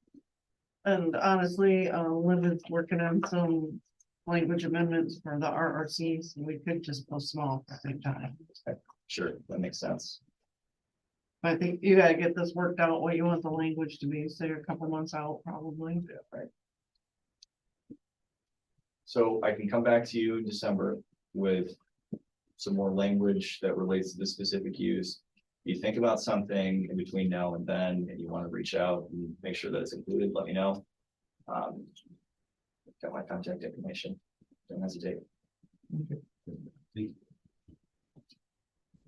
And honestly, Liv is working on some language amendments for the RRCs, and we could just post them all at the same time. Sure, that makes sense. I think you gotta get this worked out, what you want the language to be, so you're a couple months out probably. Yeah, right. So I can come back to you in December with some more language that relates to the specific use. You think about something in between now and then, and you want to reach out and make sure that it's included, let me know. Got my contact information, don't hesitate.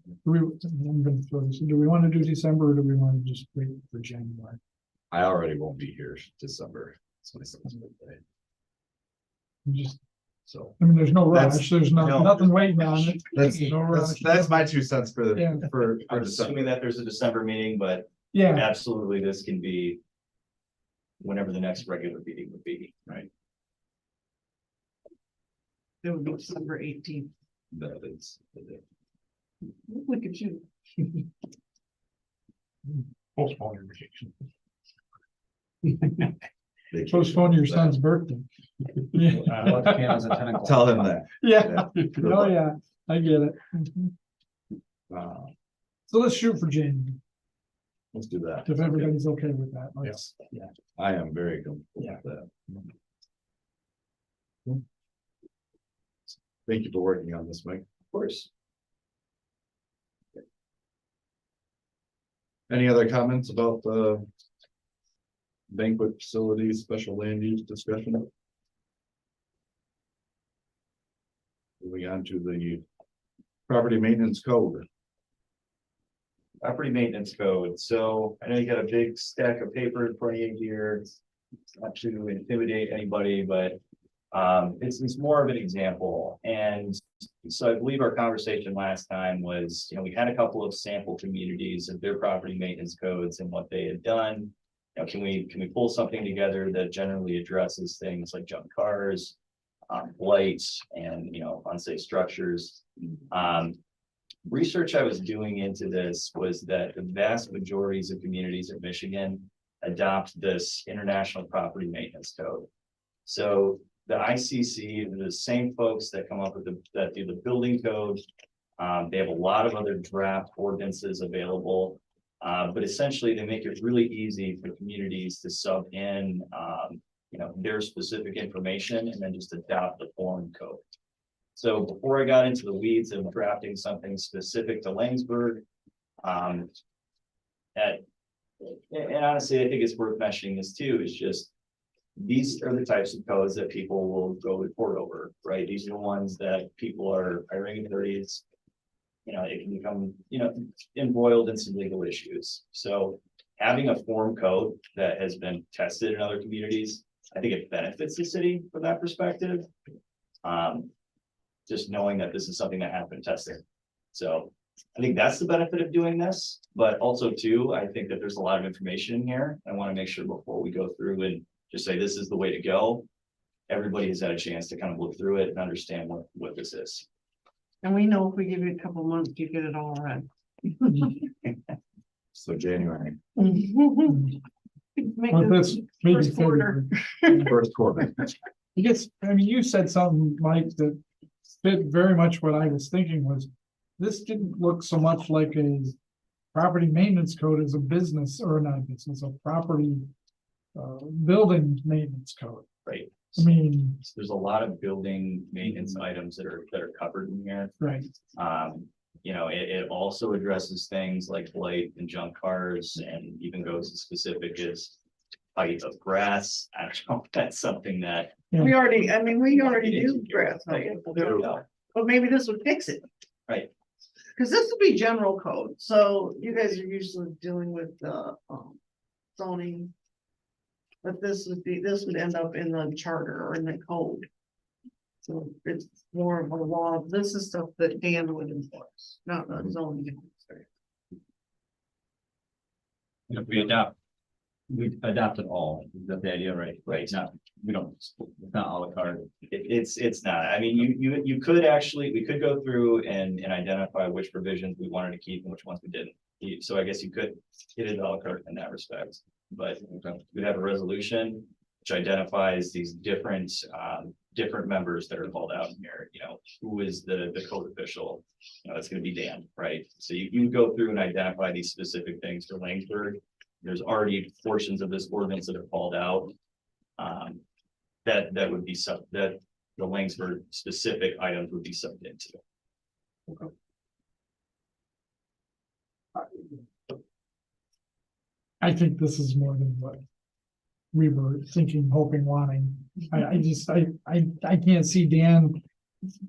I'm gonna throw this, do we want to do December or do we want to just wait for January? I already won't be here December. It's my son's birthday, Just, so. I mean, there's no That's- rush, there's no. nothing waiting on it. No rush. That's my 2 cents for Yeah. the, for I'm December. assuming that there's a December meeting, but Yeah, absolutely, this can be whenever the next regular meeting would be, right? It would be December 18th. That is. Look at you. Postpone your vacation. postpone your son's birthday. Yeah, Tell him that. yeah, oh, yeah, I get it. Uh, So let's shoot for January, Let's do that. if everybody's okay with that. Yes. I am very comfortable Yeah. with that. Thank you for working on this, Mike. Of course. Any other comments about the banquet facilities, special land use discussion? Moving on to the property maintenance code. Property maintenance code. So I know you got a big stack of paper in front of you here. Not to intimidate anybody, but it's more of an example. And so I believe our conversation last time was, we had a couple of sample communities of their property maintenance codes and what they had done. Can we pull something together that generally addresses things like junk cars, blight, and unsafe structures? Research I was doing into this was that the vast majorities of communities in Michigan adopt this international property maintenance code. So the ICC, the same folks that come up with that do the building code. They have a lot of other draft ordinances available, but essentially they make it really easy for communities to sub in, their specific information and then just adopt the foreign code. So before I got into the weeds of drafting something specific to Langsburg, and honestly, I think it's worth mentioning this too, is just these are the types of codes that people will go report over, right? These are the ones that people are hiring authorities. It can become, embroiled in some legal issues. So having a form code that has been tested in other communities, I think it benefits the city from that perspective. Just knowing that this is something that has been tested. So I think that's the benefit of doing this, but also too, I think that there's a lot of information here. I want to make sure before we go through and just say, this is the way to go. Everybody has had a chance to kind of look through it and understand what this is. And we know if we give you a couple months, you get it all right. So January, Make Well, this that's maybe first quarter. first quarter. You said something, Mike, that fit very much what I was thinking was, this didn't look so much like a property maintenance code as a business, or not a business, a property building maintenance code. Right. I mean, There's a lot of building maintenance items that are covered in here. right, It also addresses things like blight and junk cars, and even goes as specific as height of grass. I don't know if that's something that. We already do grass, height, There we go. but maybe this would fix it. Right. Cause this would be general code, so you guys are usually dealing with zoning. But this would end up in the charter or in the code. So it's more of a law, this is stuff that Dan would enforce, not the zoning. If we adopt it all, is that the idea, right? It's not, it's not à la carte. It's not. I mean, you could actually, we could go through and identify which provisions we wanted to keep and which ones we didn't. So I guess you could get it à la carte in that respect, but we'd have a resolution which identifies these different members that are called out in here. Who is the code official? It's going to be Dan, right? So you can go through and identify these specific things for Langsburg. There's already portions of this ordinance that are called out. That would be that the Langsburg specific items would be subbed into. I think this is more than what we were thinking, hoping, wanting. I can't see Dan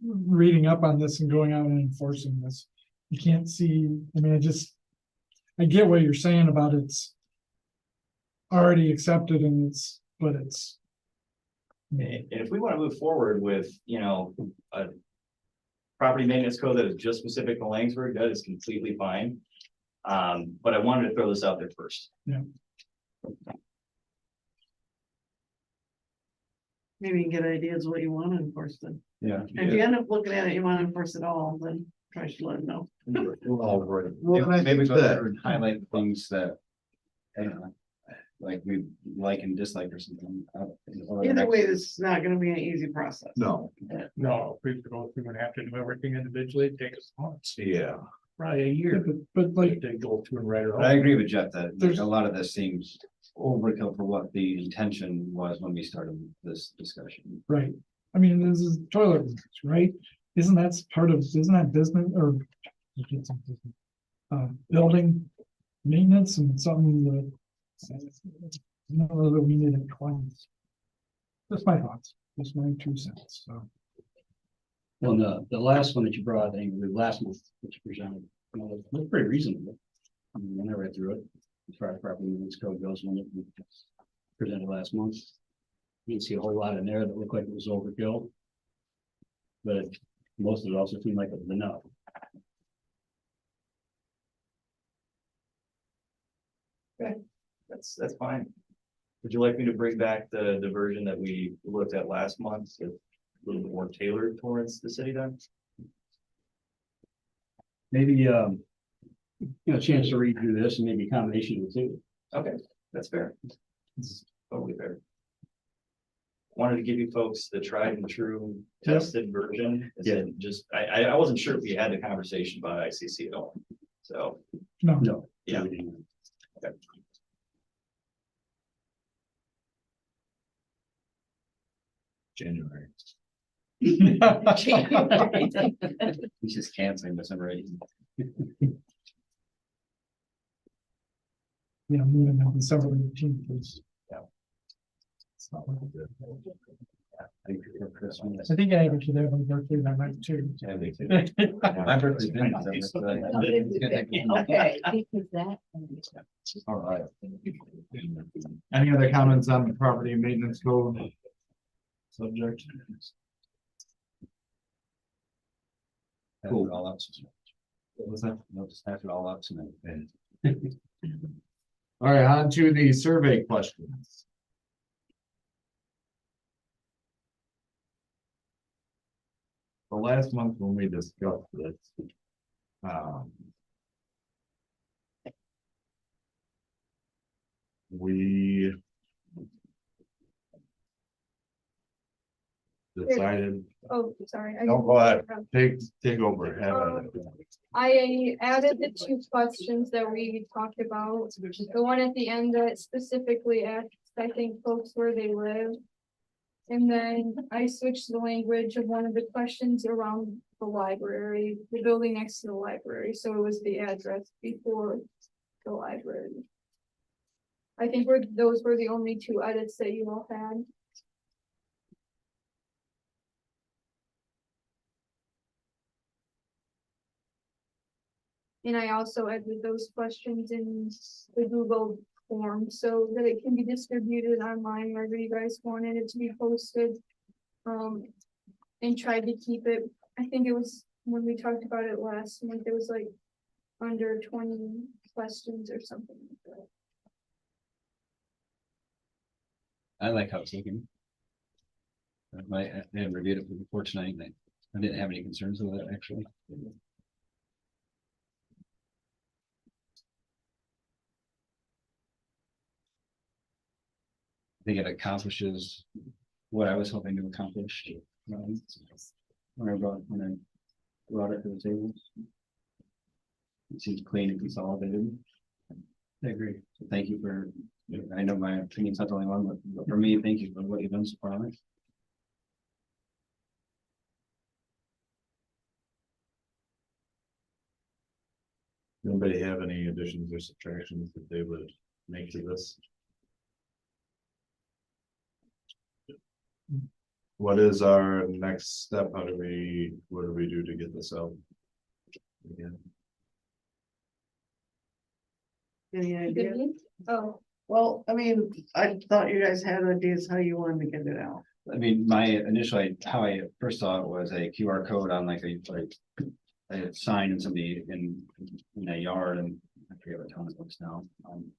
reading up on this and going out and enforcing this. you can't see, I mean, I get what you're saying about it's already accepted and but it's, And if we want to move forward with, a property maintenance code that is just specific to Langsberg, that is completely fine. But I wanted to throw this out there first. Maybe you can get ideas of what you want to enforce then. Yeah. If you end up looking at it, you want to enforce it all, then try to let them know. Maybe go through and highlight things that, I don't know, like we like and dislike or something. Either way, this is not gonna be an easy process. No, No, if we have to go through and have to do everything individually, it'd take us months, yeah, probably a year. but like, To go through and write it But I all. agree with Jeff that There's- a lot of this seems overkill for what the intention was when we started this discussion. right, I mean, this is toilet rooms, right? Isn't that business or? Building maintenance and something that. No, that we need it twice. That's my thoughts, that's my 2 cents, so. Well, the last one that you brought, I think, the last month, that you presented, was pretty reasonable. I mean, when I read through it, as far as property maintenance code goes, when it was presented last month. You didn't see a whole lot in there that looked like it was overkill. But most of it also seemed like it was enough. That's fine. Would you like me to bring back the version that we looked at last month, a little bit more tailored towards the city then? Maybe, a chance to read through this and maybe a combination of the two. Okay, that's fair. It's totally fair. Wanted to give you folks the tried and true tested version. I wasn't sure if we had the conversation about ICC at all. So, No. yeah. Okay. January. He's just canceling December 8th. Yeah, moving on December 18th is. Yeah. It's not what I did. Christmas. I think I actually have a birthday that night too. My birthday's been December, Okay, because that. All right. Any other comments on the property maintenance code? Subject? Cool. It all up. What was that? We'll just have it all up tonight. All right, on to the survey questions. The last month when we discussed this. We. Decided, Oh, sorry. no, go ahead, take over. Have at it. I added the 2 questions that we talked about, the one at the end that specifically asked, I think, folks where they live. And then I switched the language of one of the questions around the library, the building next to the library, so it was the address before the library. I think those were the only 2 edits that you all had. And I also added those questions in the Google form so that it can be distributed online wherever you guys wanted it to be posted. And tried to keep it, I think it was when we talked about it last month, it was like under 20 questions or something like that. I like how it's looking. I haven't reviewed it before tonight, and I didn't have any concerns with it, actually. I think it accomplishes what I was hoping to accomplish. When I brought it to the table. It seems clean and consolidated. I agree. So thank you for, I know my opinion's not the only one, but for me, thank you for what you've done so far. Anybody have any additions or subtractions that they would make to this? What is our next step? What do we do to get this out? Again, Any idea? Oh, Well, I mean, I thought you guys had ideas how you wanted to get it out. I mean, my initial, how I first saw it was a QR code on like a sign in somebody in a yard, and I forget what town it was now.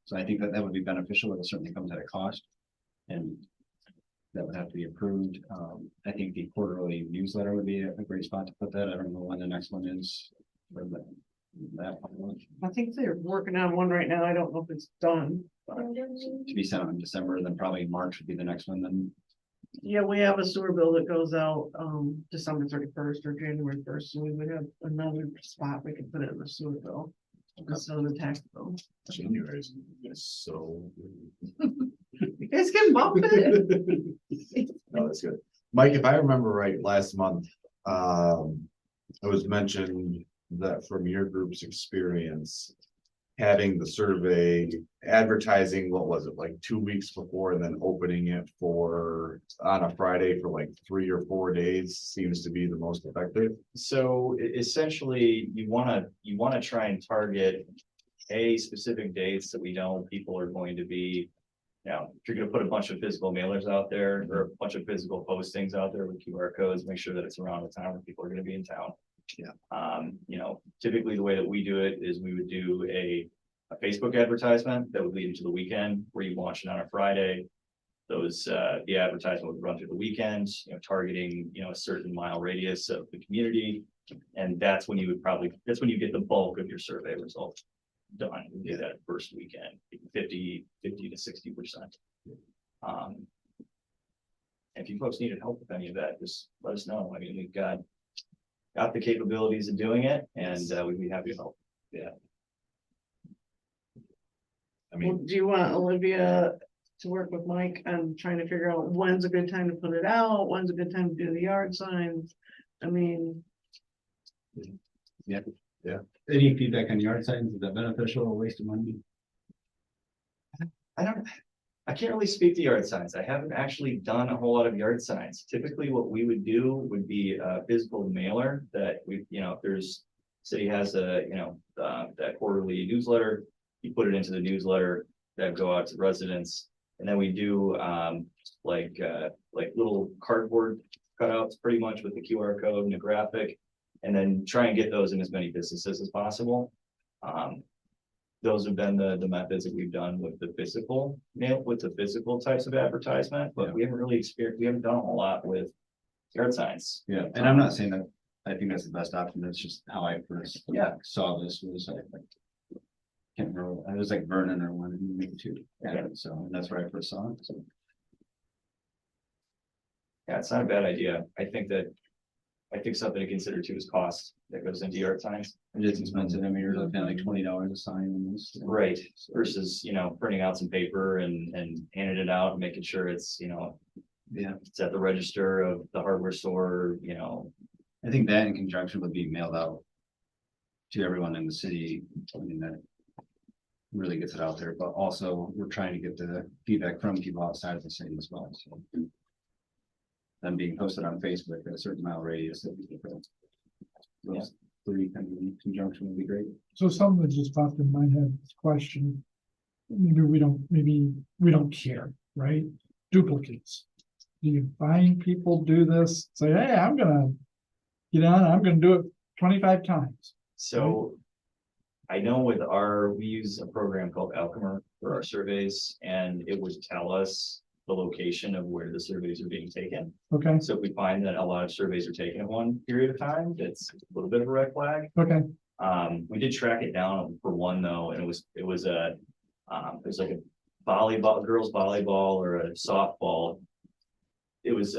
So I think that that would be beneficial. It certainly comes at a cost. And that would have to be approved. I think the quarterly newsletter would be a great spot to put that. I don't know when the next one is. For that I think they're working on one right now. I don't know if it's done. But to be sent out in December, then probably March would be the next one. Then yeah, we have a sewer bill that goes out December 31st or January 1st. So we would have another spot we could put it in the sewer bill. Instead of the tax bill. January is so. You guys can bump it. No, that's good. Mike, if I remember right, last month, it was mentioned that from your group's experience, having the survey, advertising, what was it, like 2 weeks before, and then opening it for, on a Friday for like 3 or 4 days seems to be the most effective. So essentially, you wanna try and target specific dates that we know people are going to be. You know, if you're gonna put a bunch of physical mailers out there or a bunch of physical postings out there with QR codes, make sure that it's around the time when people are gonna be in town. Yeah. You know, typically the way that we do it is we would do a Facebook advertisement that would lead into the weekend where you launch it on a Friday. Those, the advertisement would run through the weekend, you know, targeting, you know, a certain mile radius of the community. And that's when you would that's when you get the bulk of your survey results done. We do that first weekend, 50 to 60%. If you folks needed help with any of that, just let us know. I mean, we've got the capabilities of doing it, and we'd be happy to help. Yeah. I mean, Do you want Olivia to work with Mike on trying to figure out when's a good time to put it out? When's a good time to do the yard signs? I mean. yeah. Yeah. Any feedback on yard signs? Is that beneficial or waste of money? I can't really speak to yard signs. I haven't actually done a whole lot of yard signs. Typically, what we would do would be a physical mailer that we, you know, if there's, city has a, you know, that quarterly newsletter, you put it into the newsletter that go out to residents. And then we do, like little cardboard cutouts pretty much with the QR code and a graphic. And then try and get those in as many businesses as possible. Those have been the methods that we've done with the physical mail, with the physical types of advertisement, but we haven't really we haven't done a whole lot with yard signs. Yeah, and I'm not saying that I think that's the best option. That's just how I first saw this was like can't remember. I was like Vernon or one and maybe two. Yeah, so and that's where I first saw it. So. Yeah, it's not a bad idea. I think something to consider too is cost that goes into yard signs. It's expensive. I mean, you're looking at like $20 a sign on this. Right, versus, you know, printing out some paper and handing it out and making sure it's, you know, it's at the register of the hardware store, you know. I think that in conjunction with being mailed out to everyone in the city, I mean, that really gets it out there, but also we're trying to get the feedback from people outside of the city as well. So them being posted on Facebook at a certain mile radius. Those three kind of in conjunction would be great. So something that just popped in my head, this question. Maybe we don't care, right? Duplicates. Do you find people do this? Say, hey, I'm gonna get on, I'm gonna do it 25 times. So I know we use a program called Alchemer for our surveys, and it would tell us the location of where the surveys are being taken. Okay, So if we find that a lot of surveys are taken in one period of time, it's a little bit of a red flag. okay, We did track it down for one though, and it was like a volleyball, girls volleyball or a softball. It was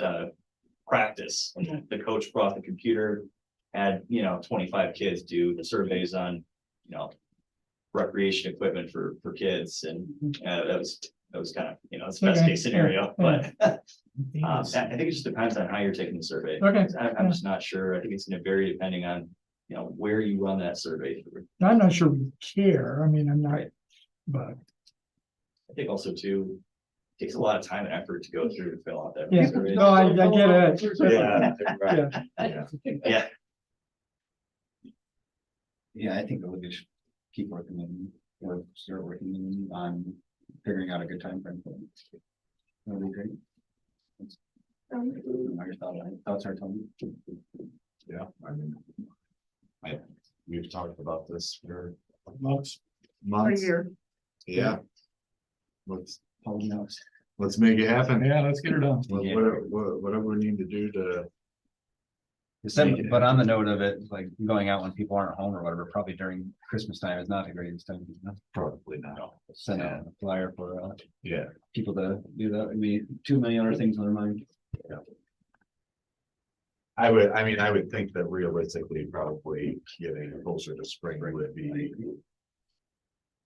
practice. And the coach brought the computer, had, you know, 25 kids do the surveys on, you know, recreation equipment for kids, and that was kind of, you know, it's best case scenario, but I think it just depends on how you're taking the survey. Okay. I'm just not sure. I think it's gonna vary depending on, you know, where you run that survey through. I'm not sure we care. I mean, I'm not, Right. but I think also too, it takes a lot of time and effort to go through to fill out that yeah, survey. no, I get it. Yeah, right. Yeah. Yeah, Yeah, I think we should keep working on Or start working on figuring out a good time frame for them. That'd be great. Thoughts are Tony? Yeah, I mean. We've talked about this for Months. A months. year. Yeah. Let's, Hold knows. let's make it happen. Yeah, let's get her done. Whatever we need to do to. But on the note of it, like going out when people aren't home or whatever, probably during Christmas time is not the greatest time. Probably not. Send out a flyer for Yeah. people to do that. I mean, 2 million other things on their mind. I would think that realistically, probably getting closer to spring would be.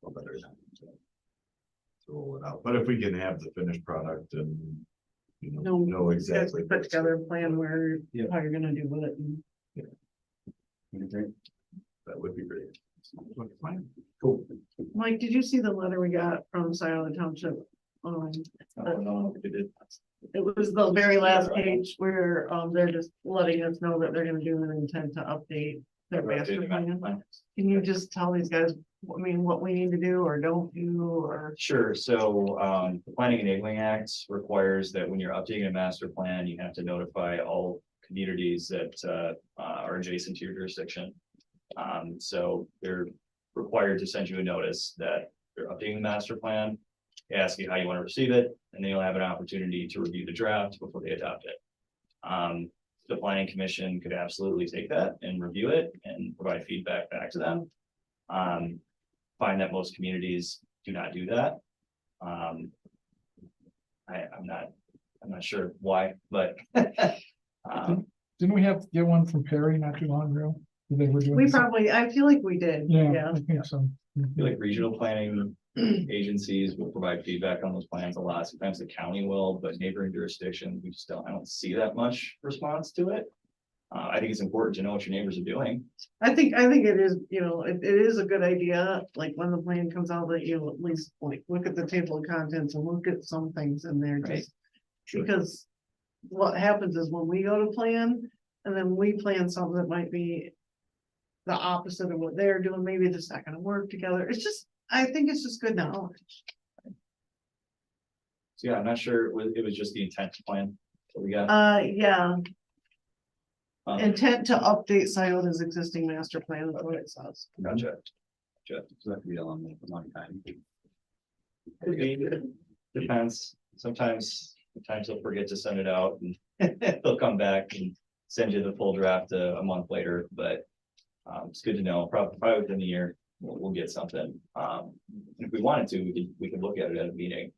A better time to roll it out, but if we can have the finished product and. Know exactly. Put together a plan where, Yeah. how you're gonna do it. That'd be great. That would be great. Cool. Mike, did you see the letter we got from Scioto Township? It was the very last page where, they're just letting us know that they're gonna do an intent to update their master plan. Can you just tell these guys, I mean, what we need to do or don't do, or? Sure, so the Planning Enabling Act requires that when you're updating a master plan, you have to notify all communities that are adjacent to your jurisdiction. So they're required to send you a notice that they're updating the master plan, ask you how you want to receive it, and then you'll have an opportunity to review the draft before they adopt it. The Planning Commission could absolutely take that and review it and provide feedback back to them. Find that most communities do not do that. I'm not sure why, but Didn't we have to get one from Perry not too long ago? They were doing We some- probably, I feel like we did, Yeah, yeah. I think so. I feel like regional planning agencies will provide feedback on those plans a lot. Sometimes the county will, but neighboring jurisdictions, I don't see that much response to it. I think it's important to know what your neighbors are doing. I think it is, it is a good idea, like when the plan comes out, that you at least like look at the table of contents and look at some things in there, Right. just. Because what happens is when we go to plan, and then we plan something that might be. The opposite of what they're doing, maybe it's not gonna work together, it's just, I think it's just good knowledge. So yeah, I'm not sure, it was just the intent to plan. So we got. Yeah, um, intent to update Scioto's existing master plan, is what it says. Gotcha. So that could be a long time. Could be, depends. Sometimes they'll forget to send it out and they'll come back and send you the full draft a month later, but. It's good to know, probably within the year, we'll get something. If we wanted to, we could look at it at a meeting.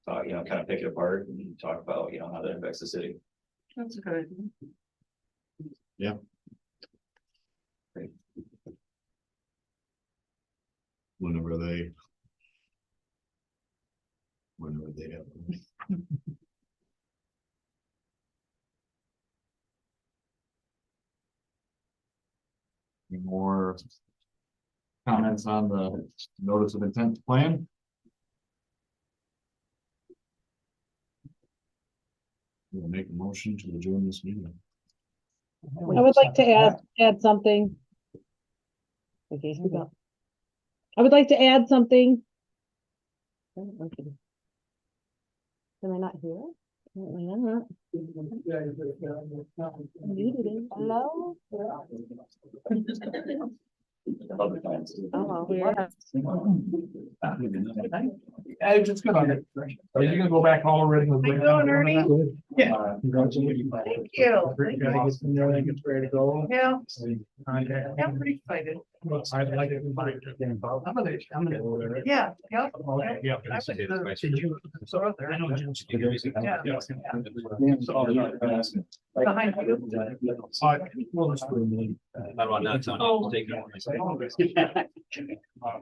Kind of pick it apart and talk about, how that affects the city. That's a good idea. Whenever they have. Any more comments on the notice of intent to plan? We'll make a motion to adjourn this meeting. I would like to add something. Okay, here we go. I would like to add something. Can I not hear it? Apparently I'm not. Muted it. Hello? Oh, weird. I just gonna, are you gonna go back home already? How you doing, Ernie? Yeah. Congratulations. Thank you. Gotta get some more, I think it's ready to go. Yeah, I'm pretty excited. I'd like to invite you. I'm gonna. Yeah, yeah. Yeah. Did you? So out there, I know. Jim's- Behind you. Well, it's for me. I don't know, that's Oh.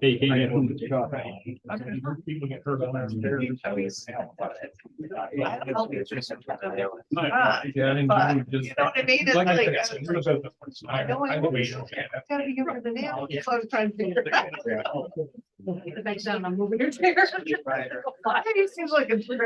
Hey, People get hurt on that stairs. Ah, Yeah, I didn't but, just. you know what I mean? It's Like I like, said, it's a business. I know I believe was- it. gotta be here for the nail, so I was trying to figure it out. Next time I'm moving your chair. It seems like it's